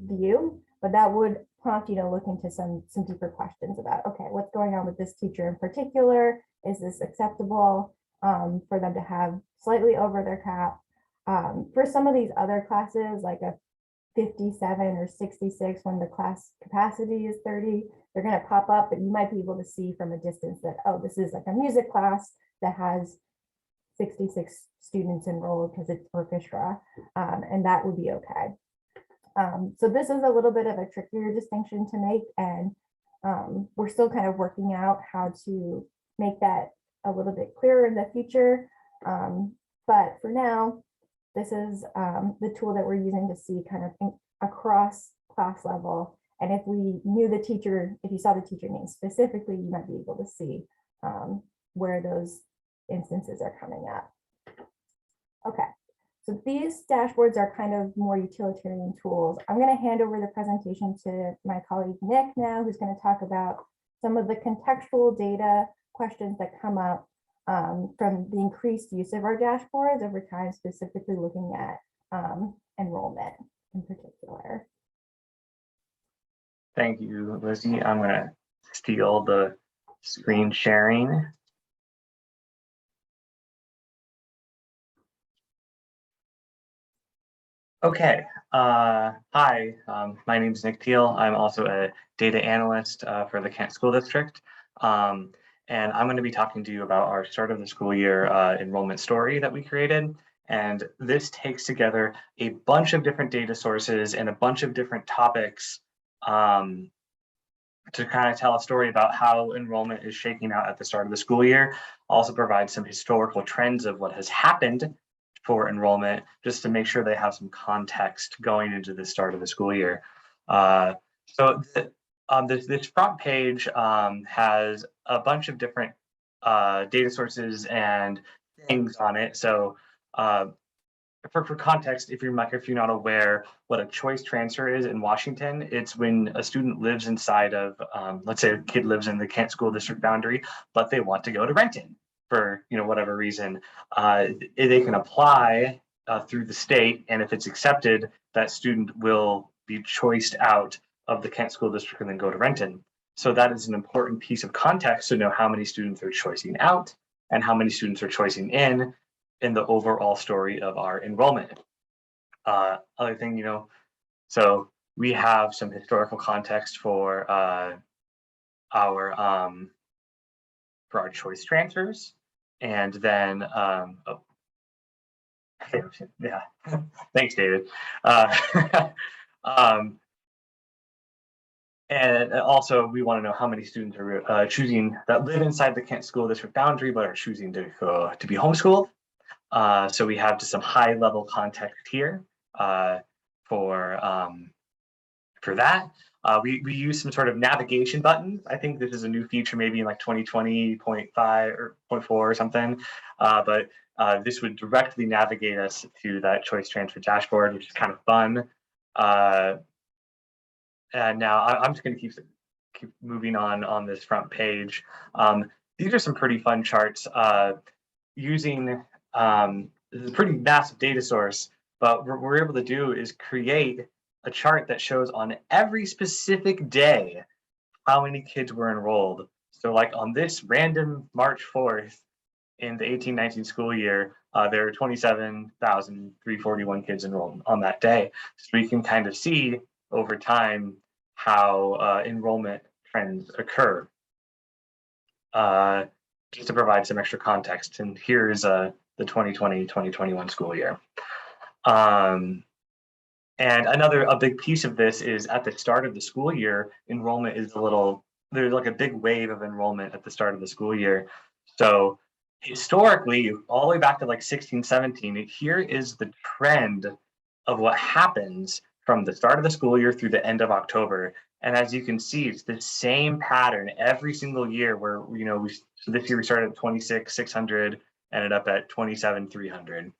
view, but that would prompt you to look into some deeper questions about, okay, what's going on with this teacher in particular? Is this acceptable for them to have slightly over their cap? For some of these other classes, like a 57 or 66, when the class capacity is 30, they're going to pop up, but you might be able to see from a distance that, oh, this is like a music class that has 66 students enrolled because it's orchestra, and that would be okay. So this is a little bit of a trickier distinction to make, and we're still kind of working out how to make that a little bit clearer in the future. But for now, this is the tool that we're using to see kind of across class level. And if we knew the teacher, if you saw the teacher name specifically, you might be able to see where those instances are coming up. Okay, So these dashboards are kind of more utilitarian tools. I'm going to hand over the presentation to my colleague Nick now, who's going to talk about some of the contextual data questions that come up from the increased use of our dashboards over time, specifically looking at enrollment in particular. Thank you, Lizzie. I'm going to steal the screen sharing. Okay. Hi, my name is Nick Teal. I'm also a data analyst for the Kent School District. And I'm going to be talking to you about our start of the school year enrollment story that we created. And this takes together a bunch of different data sources and a bunch of different topics to kind of tell a story about how enrollment is shaking out at the start of the school year. Also provide some historical trends of what has happened for enrollment, just to make sure they have some context going into the start of the school year. This front page has a bunch of different data sources and things on it. So for context, if you're not aware what a choice transfer is in Washington, it's when a student lives inside of, let's say a kid lives in the Kent School District boundary, but they want to go to Renton for whatever reason. They can apply through the state, and if it's accepted, that student will be choiced out of the Kent School District and then go to Renton. So that is an important piece of context to know how many students are choicing out and how many students are choicing in the overall story of our enrollment. Other thing, so we have some historical context for our choice transfers, and then yeah, thanks, David. And also, we want to know how many students are choosing that live inside the Kent School District boundary, but are choosing to be homeschooled. So we have just some high level context here for that. We use some sort of navigation buttons. I think this is a new feature, maybe in like 2020.5 or 0.4 or something. But this would directly navigate us to that choice transfer dashboard, which is kind of fun. And now I'm just going to keep moving on this front page. These are some pretty fun charts using this is a pretty massive data source, but what we're able to do is create a chart that shows on every specific day how many kids were enrolled. So like on this random March 4th in the 18-19 school year, there were 27,341 kids enrolled on that day. So we can kind of see over time how enrollment trends occur. Just to provide some extra context, and here's the 2020-2021 school year. And a big piece of this is at the start of the school year, enrollment is there's like a big wave of enrollment at the start of the school year. So historically, all the way back to like 16, 17, here is the trend of what happens from the start of the school year through the end of October. And as you can see, it's the same pattern every single year where, so this year we started at 26,600, ended up at 27,300.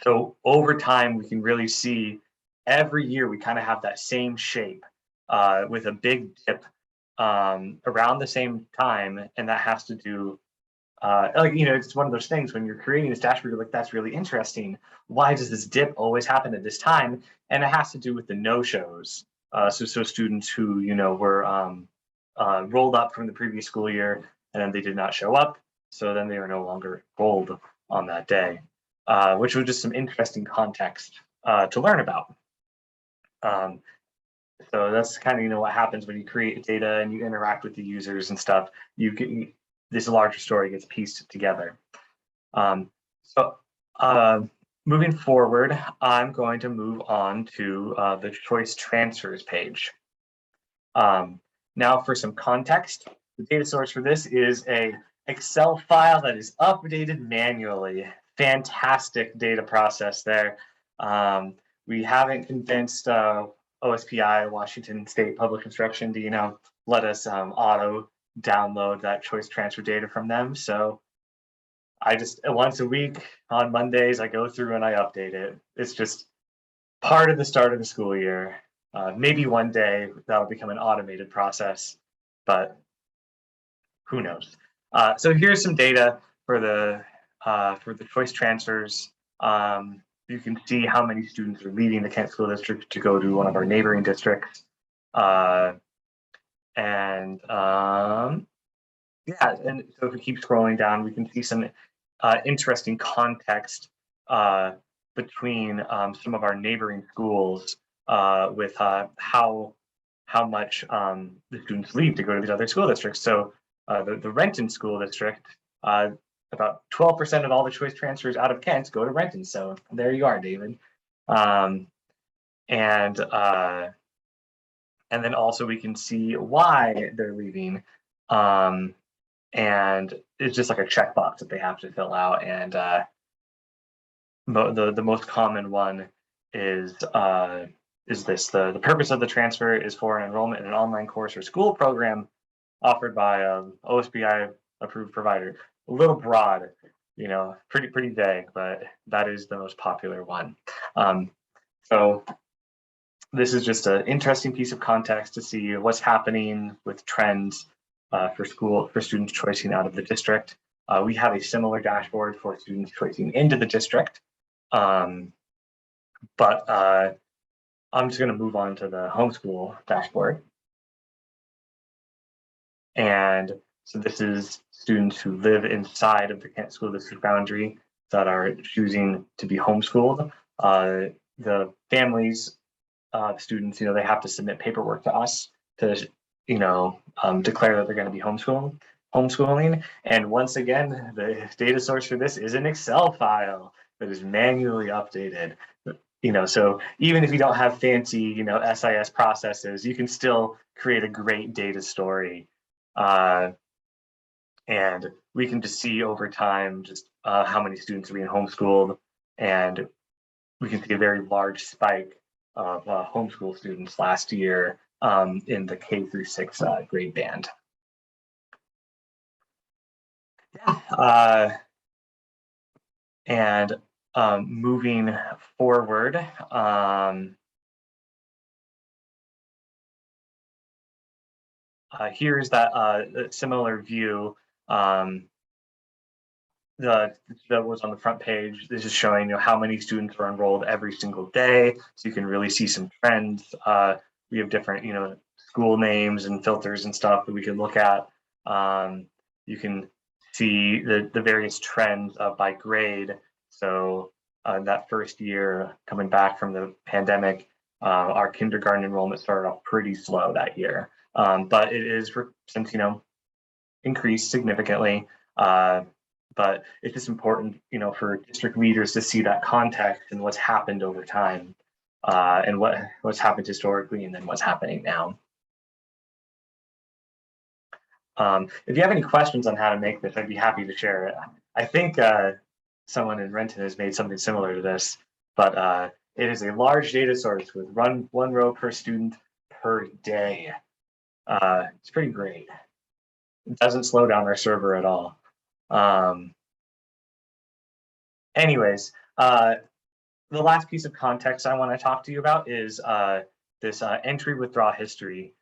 So over time, we can really see every year we kind of have that same shape with a big dip around the same time. And that has to do, it's one of those things when you're creating this dashboard, you're like, that's really interesting. Why does this dip always happen at this time? And it has to do with the no-shows. So students who, were rolled up from the previous school year and then they did not show up. So then they are no longer enrolled on that day, which was just some interesting context to learn about. So that's kind of, what happens when you create data and you interact with the users and stuff. This larger story gets pieced together. Moving forward, I'm going to move on to the choice transfers page. Now for some context, the data source for this is a Excel file that is updated manually. Fantastic data process there. We haven't convinced OSPI, Washington State Public Instruction, to let us auto download that choice transfer data from them. So I just once a week on Mondays, I go through and I update it. It's just part of the start of the school year. Maybe one day that'll become an automated process, but who knows? So here's some data for the choice transfers. You can see how many students are leaving the Kent School District to go to one of our neighboring districts. Yeah, and so if we keep scrolling down, we can see some interesting context between some of our neighboring schools with how much the students leave to go to these other school districts. So the Renton School District, about 12% of all the choice transfers out of Kent go to Renton. So there you are, David. And then also we can see why they're leaving. And it's just like a checkbox that they have to fill out. And the most common one is this: the purpose of the transfer is for an enrollment in an online course or school program offered by OSBI approved provider. A little broad, you know, pretty vague, but that is the most popular one. So this is just an interesting piece of context to see what's happening with trends for students choicing out of the district. We have a similar dashboard for students choicing into the district, but I'm just going to move on to the homeschool dashboard. And so this is students who live inside of the Kent School District boundary that are choosing to be homeschooled. The families, students, you know, they have to submit paperwork to us to, you know, declare that they're going to be homeschooling. And once again, the data source for this is an Excel file that is manually updated. You know, so even if you don't have fancy, you know, SIS processes, you can still create a great data story. And we can just see over time just how many students are being homeschooled, and we can see a very large spike of homeschool students last year in the K through 6 grade band. Yeah. And moving forward, here's that similar view that was on the front page. This is showing, you know, how many students are enrolled every single day, so you can really see some trends. We have different, you know, school names and filters and stuff that we can look at. You can see the various trends by grade. So that first year coming back from the pandemic, our kindergarten enrollment started off pretty slow that year, but it is since, you know, increased significantly. But it's just important, you know, for district leaders to see that context and what's happened over time, and what's happened historically, and then what's happening now. If you have any questions on how to make this, I'd be happy to share it. I think someone in Renton has made something similar to this, but it is a large data source with one row per student per day. It's pretty great. It doesn't slow down our server at all. Anyways, the last piece of context I want to talk to you about is this entry withdraw history.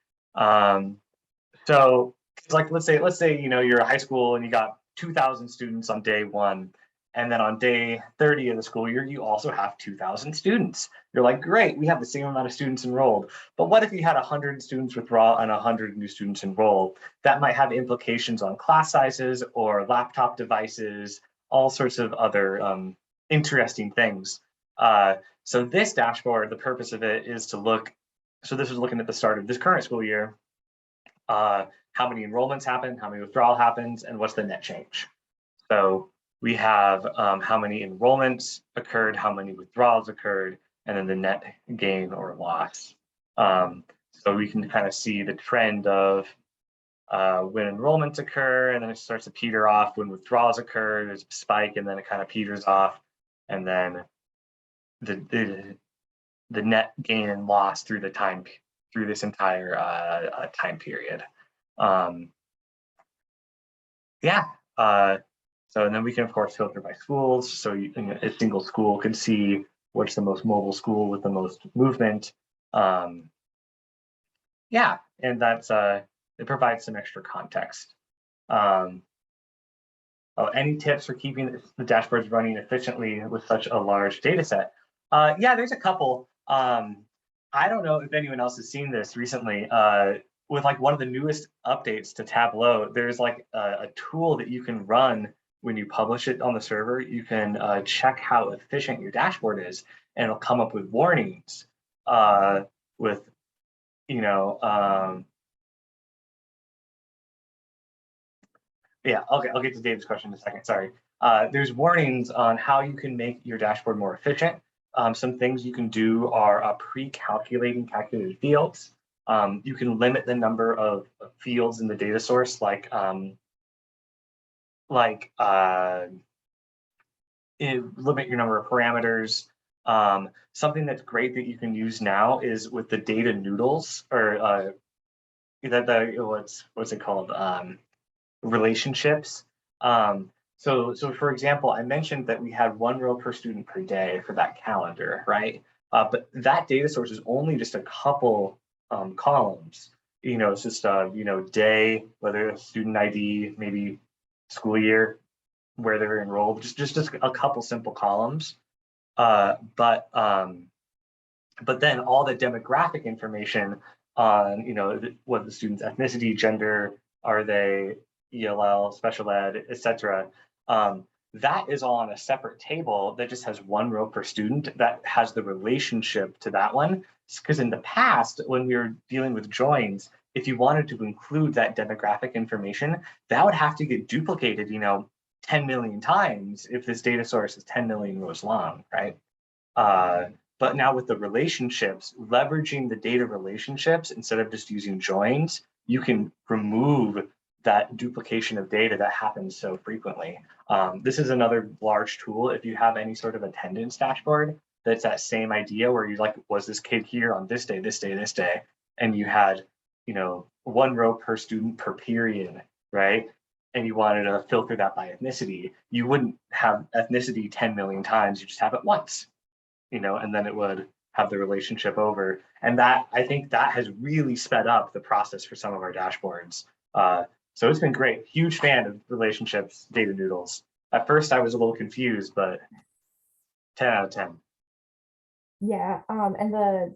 So like, let's say, you know, you're a high school and you got 2,000 students on day 1. And then on day 30 of the school year, you also have 2,000 students. You're like, great, we have the same amount of students enrolled. But what if you had 100 students withdraw and 100 new students enroll? That might have implications on class sizes or laptop devices, all sorts of other interesting things. So this dashboard, the purpose of it is to look, so this is looking at the start of this current school year, how many enrollments happen, how many withdrawal happens, and what's the net change. So we have how many enrollments occurred, how many withdrawals occurred, and then the net gain or loss. So we can kind of see the trend of when enrollments occur, and then it starts to peter off. When withdrawals occur, there's a spike, and then it kind of peters off, and then the net gain and loss through this entire time period. Yeah. So, and then we can of course filter by schools. So a single school could see what's the most mobile school with the most movement. Yeah, and that's it provides some extra context. Any tips for keeping the dashboards running efficiently with such a large data set? Yeah, there's a couple. I don't know if anyone else has seen this recently. With like one of the newest updates to Tableau, there's like a tool that you can run when you publish it on the server. You can check how efficient your dashboard is, and it'll come up with warnings with, you know, yeah, okay, I'll get to David's question in a second, sorry. There's warnings on how you can make your dashboard more efficient. Some things you can do are pre-calculating calculated fields. You can limit the number of fields in the data source, limit your number of parameters. Something that's great that you can use now is with the data noodles, or what's it called? Relationships. So for example, I mentioned that we had 1 row per student per day for that calendar, right? But that data source is only just a couple columns. It's just day, whether it's student ID, maybe school year, where they're enrolled, just a couple simple columns. But then all the demographic information on what the student's ethnicity, gender, are they ELL, special ed, etc. That is all on a separate table that just has 1 row per student that has the relationship to that one. Because in the past, when we were dealing with joins, if you wanted to include that demographic information, that would have to get duplicated 10 million times if this data source is 10 million rows long, right? But now with the relationships, leveraging the data relationships instead of just using joins, you can remove that duplication of data that happens so frequently. This is another large tool. If you have any sort of attendance dashboard, that's that same idea where you're like, was this kid here on this day, this day, this day? And you had, 1 row per student per period, right? And you wanted to filter that by ethnicity. You wouldn't have ethnicity 10 million times, you just have it once, and then it would have the relationship over. And that, I think that has really sped up the process for some of our dashboards. So it's been great. Huge fan of relationships, data noodles. At first I was a little confused, but 10 out of 10. Yeah, and the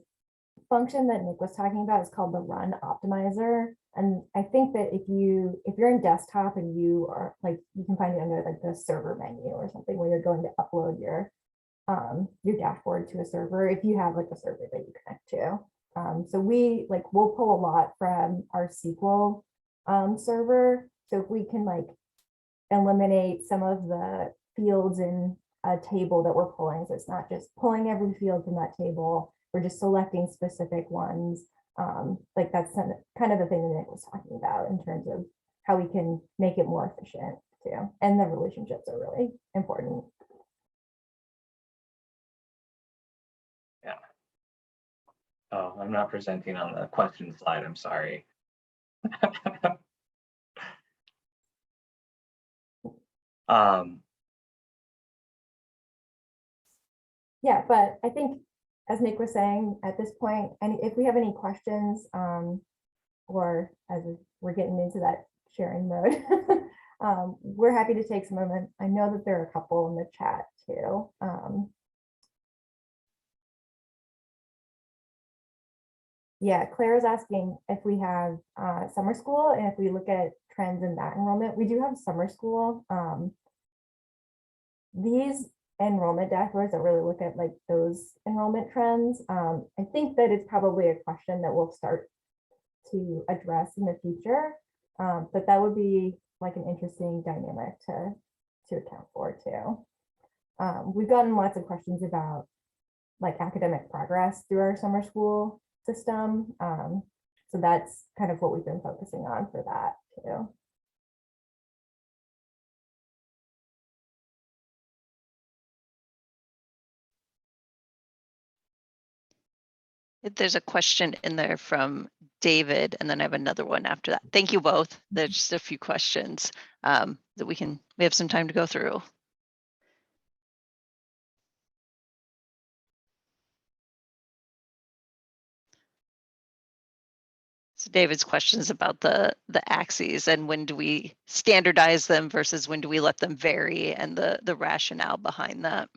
function that Nick was talking about is called the run optimizer. And I think that if you're in desktop and you are like, you can find it under like the server menu or something where you're going to upload your dashboard to a server if you have like a server that you connect to. So we'll pull a lot from our SQL server. So if we can like eliminate some of the fields in a table that we're pulling, so it's not just pulling every field from that table, we're just selecting specific ones. Like that's kind of the thing that Nick was talking about in terms of how we can make it more efficient too. And the relationships are really important. Yeah. Oh, I'm not presenting on the question slide, I'm sorry. Yeah, but I think as Nick was saying at this point, and if we have any questions, or as we're getting into that sharing mode, we're happy to take some moment. I know that there are a couple in the chat too. Yeah, Claire is asking if we have summer school and if we look at trends in that enrollment. We do have summer school. These enrollment dashboards that really look at like those enrollment trends. I think that it's probably a question that we'll start to address in the future, but that would be like an interesting dynamic to account for too. We've gotten lots of questions about like academic progress through our summer school system. So that's kind of what we've been focusing on for that too. There's a question in there from David, and then I have another one after that. Thank you both. There's just a few questions that we have some time to go through. So David's question is about the axes and when do we standardize them versus when do we let them vary, and the rationale behind that.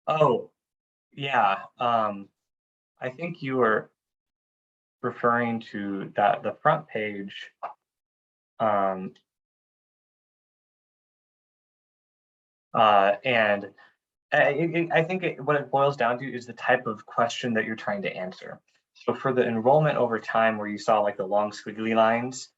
Oh, yeah. I think you were referring to the front page. And I think what it boils down to is the type of question that you're trying to answer. So for the enrollment over time, where you saw like the long squiggly lines,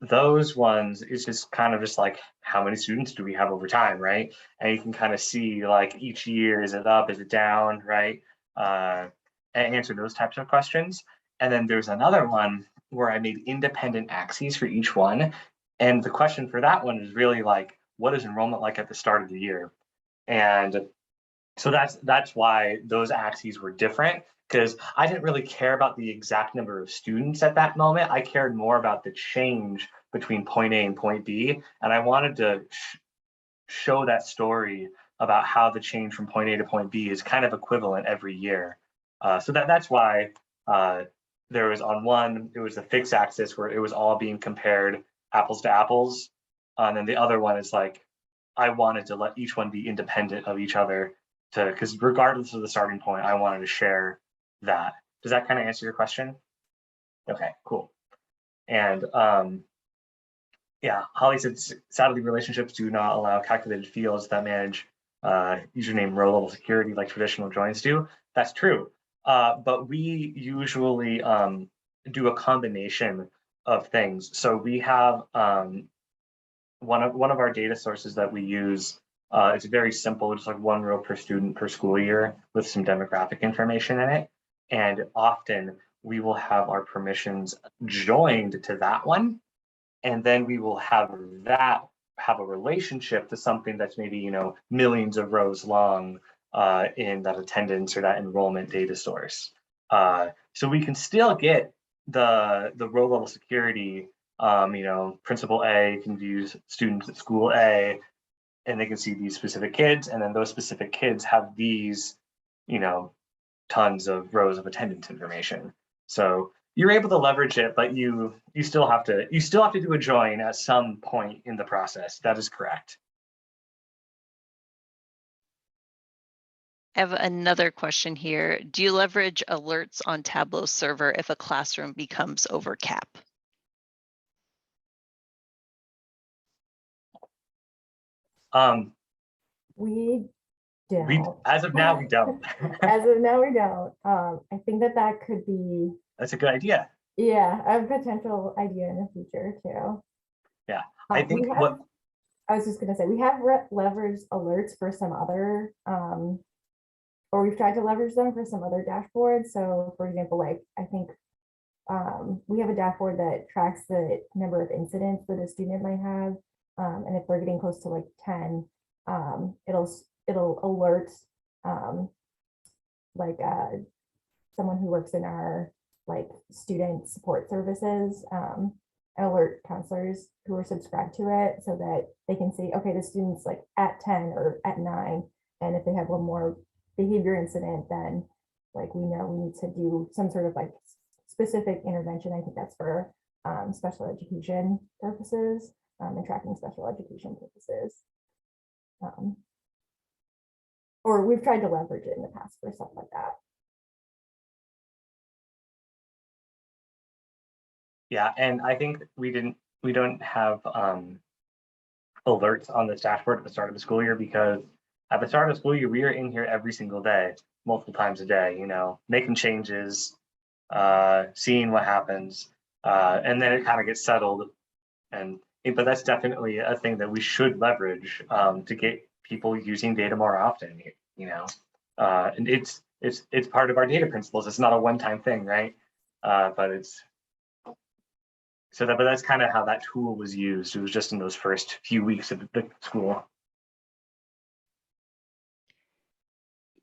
those ones is just kind of just like, how many students do we have over time, right? And you can kind of see like each year, is it up, is it down, right? And answer those types of questions. And then there's another one where I made independent axes for each one. And the question for that one is really like, what is enrollment like at the start of the year? And so that's why those axes were different, because I didn't really care about the exact number of students at that moment. I cared more about the change between point A and point B. And I wanted to show that story about how the change from point A to point B is kind of equivalent every year. So that's why there was on one, it was the fixed axis where it was all being compared apples to apples. And then the other one is like, I wanted to let each one be independent of each other, because regardless of the starting point, I wanted to share that. Does that kind of answer your question? Okay, cool. And yeah, Holly said, sadly, relationships do not allow calculated fields that manage username row level security like traditional joins do. That's true. But we usually do a combination of things. So we have one of our data sources that we use. It's very simple, just like one row per student per school year with some demographic information in it. And often we will have our permissions joined to that one. And then we will have that have a relationship to something that's maybe, you know, millions of rows long in that attendance or that enrollment data source. So we can still get the row level security. You know, principal A can view students at school A, and they can see these specific kids, and then those specific kids have these, you know, tons of rows of attendance information. So you're able to leverage it, but you still have to do a join at some point in the process. That is correct. I have another question here. Do you leverage alerts on Tableau server if a classroom becomes over cap? We don't. As of now, we don't. As of now, we don't. I think that could be. That's a good idea. Yeah, a potential idea in the future too. Yeah, I think what I was just gonna say, we have leveraged alerts for some other, or we've tried to leverage them for some other dashboards. So for example, like I think we have a dashboard that tracks the number of incidents that a student might have. And if we're getting close to like 10, it'll alert like someone who works in our like student support services, and alert counselors who are subscribed to it so that they can see, okay, the student's like at 10 or at 9. And if they have one more behavior incident, then like we know we need to do some sort of like specific intervention. I think that's for special education purposes, and tracking special education purposes. Or we've tried to leverage it in the past for stuff like that. Yeah, and I think we don't have alerts on this dashboard at the start of the school year, because at the start of the school year, we are in here every single day, multiple times a day, you know, making changes, seeing what happens, and then it kind of gets settled. But that's definitely a thing that we should leverage to get people using data more often, you know, and it's part of our data principles. It's not a one-time thing, right? But it's but that's kind of how that tool was used. It was just in those first few weeks of the school.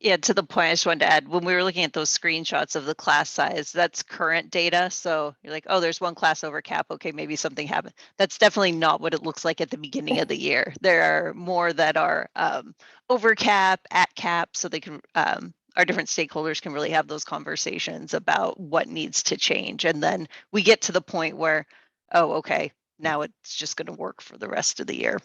Yeah, to the point, I just wanted to add, when we were looking at those screenshots of the class size, that's current data. So you're like, oh, there's one class over cap. Okay, maybe something happened. That's definitely not what it looks like at the beginning of the year. There are more that are over cap, at cap, so they can, our different stakeholders can really have those conversations about what needs to change. And then we get to the point where, oh, okay, now it's just going to work for the rest of the year.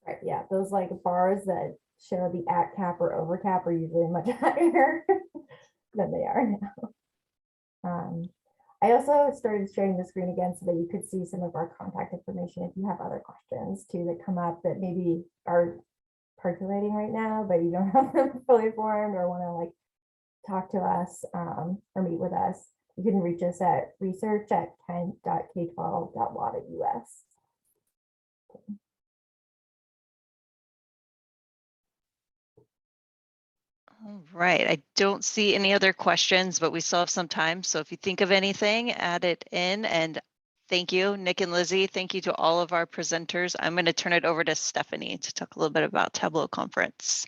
Right, yeah, those like bars that show the at cap or over cap are usually much higher than they are now. I also started sharing the screen again so that you could see some of our contact information if you have other questions too that come up that maybe are percolating right now, but you don't have them fully formed or want to like talk to us or meet with us. You can reach us at research@kent.k12.wa.us. All right, I don't see any other questions, but we still have some time. So if you think of anything, add it in. And thank you, Nick and Lizzie. Thank you to all of our presenters. I'm going to turn it over to Stephanie to talk a little bit about Tableau Conference.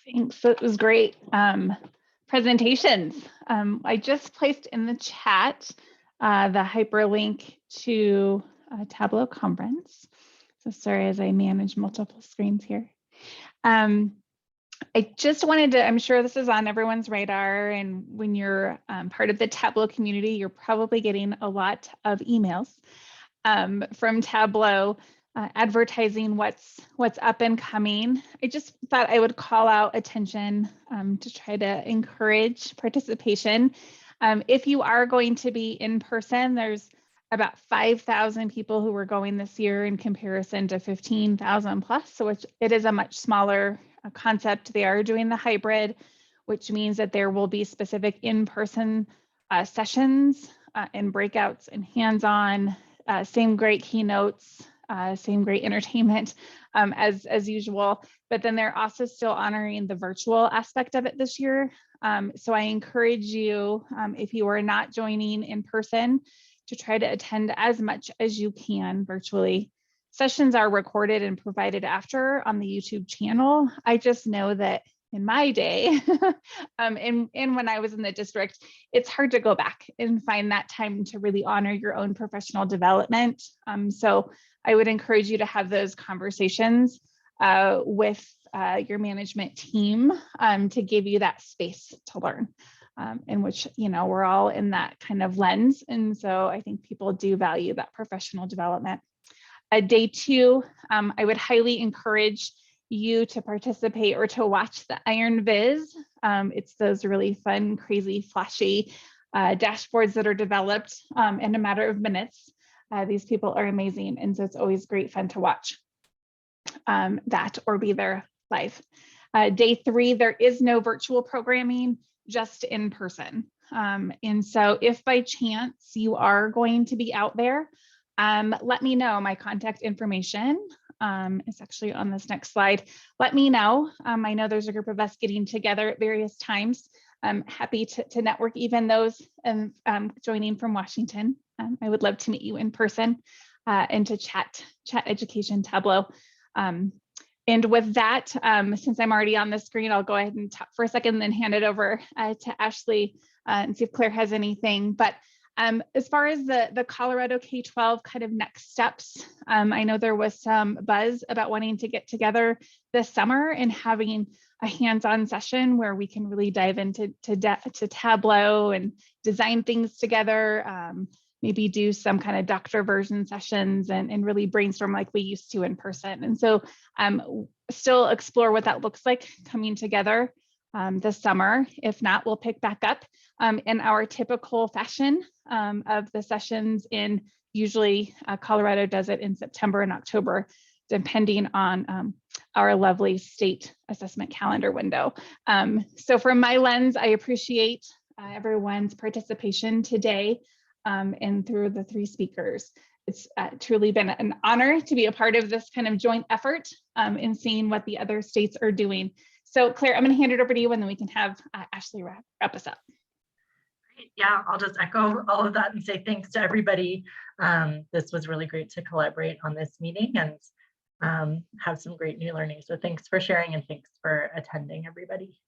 Thanks, it was great. Presentations. I just placed in the chat the hyperlink to Tableau Conference. So sorry as I manage multiple screens here. I just wanted to, I'm sure this is on everyone's radar, and when you're part of the Tableau community, you're probably getting a lot of emails from Tableau advertising what's up and coming. I just thought I would call out attention to try to encourage participation. If you are going to be in person, there's about 5,000 people who are going this year in comparison to 15,000 plus. So it is a much smaller concept. They are doing the hybrid, which means that there will be specific in-person sessions and breakouts and hands-on, same great keynotes, same great entertainment as usual. But then they're also still honoring the virtual aspect of it this year. So I encourage you, if you are not joining in person, to try to attend as much as you can virtually. Sessions are recorded and provided after on the YouTube channel. I just know that in my day, and when I was in the district, it's hard to go back and find that time to really honor your own professional development. So I would encourage you to have those conversations with your management team to give you that space to learn. In which, you know, we're all in that kind of lens. And so I think people do value that professional development. Day two, I would highly encourage you to participate or to watch the Iron Viz. It's those really fun, crazy, flashy dashboards that are developed in a matter of minutes. These people are amazing. And so it's always great fun to watch that or be there live. Day three, there is no virtual programming, just in person. And so if by chance you are going to be out there, let me know. My contact information is actually on this next slide. Let me know. I know there's a group of us getting together at various times. I'm happy to network even those joining from Washington. I would love to meet you in person and to chat education Tableau. And with that, since I'm already on the screen, I'll go ahead and talk for a second and then hand it over to Ashley and see if Claire has anything. But as far as the Colorado K-12 kind of next steps, I know there was some buzz about wanting to get together this summer and having a hands-on session where we can really dive into Tableau and design things together. Maybe do some kind of doctor version sessions and really brainstorm like we used to in person. And so still explore what that looks like coming together this summer. If not, we'll pick back up in our typical fashion of the sessions in usually Colorado does it in September and October, depending on our lovely state assessment calendar window. So from my lens, I appreciate everyone's participation today. And through the three speakers. It's truly been an honor to be a part of this kind of joint effort in seeing what the other states are doing. So Claire, I'm going to hand it over to you and then we can have Ashley wrap us up. Yeah, I'll just echo all of that and say thanks to everybody. This was really great to collaborate on this meeting and have some great new learning. So thanks for sharing and thanks for attending, everybody.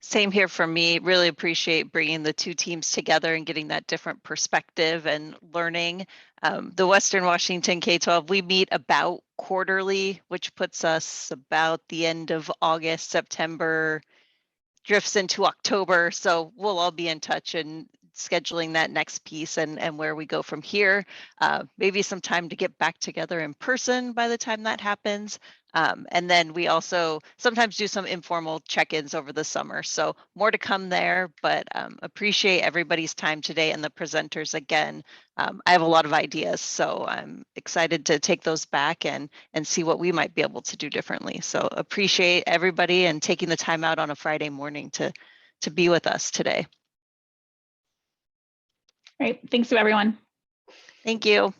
Same here for me. Really appreciate bringing the two teams together and getting that different perspective and learning. The Western Washington K-12, we meet about quarterly, which puts us about the end of August, September, drifts into October. So we'll all be in touch and scheduling that next piece and where we go from here. Maybe some time to get back together in person by the time that happens. And then we also sometimes do some informal check-ins over the summer. So more to come there, but appreciate everybody's time today and the presenters again. I have a lot of ideas, so I'm excited to take those back and see what we might be able to do differently. So appreciate everybody and taking the time out on a Friday morning to be with us today. Great. Thanks to everyone. Thank you.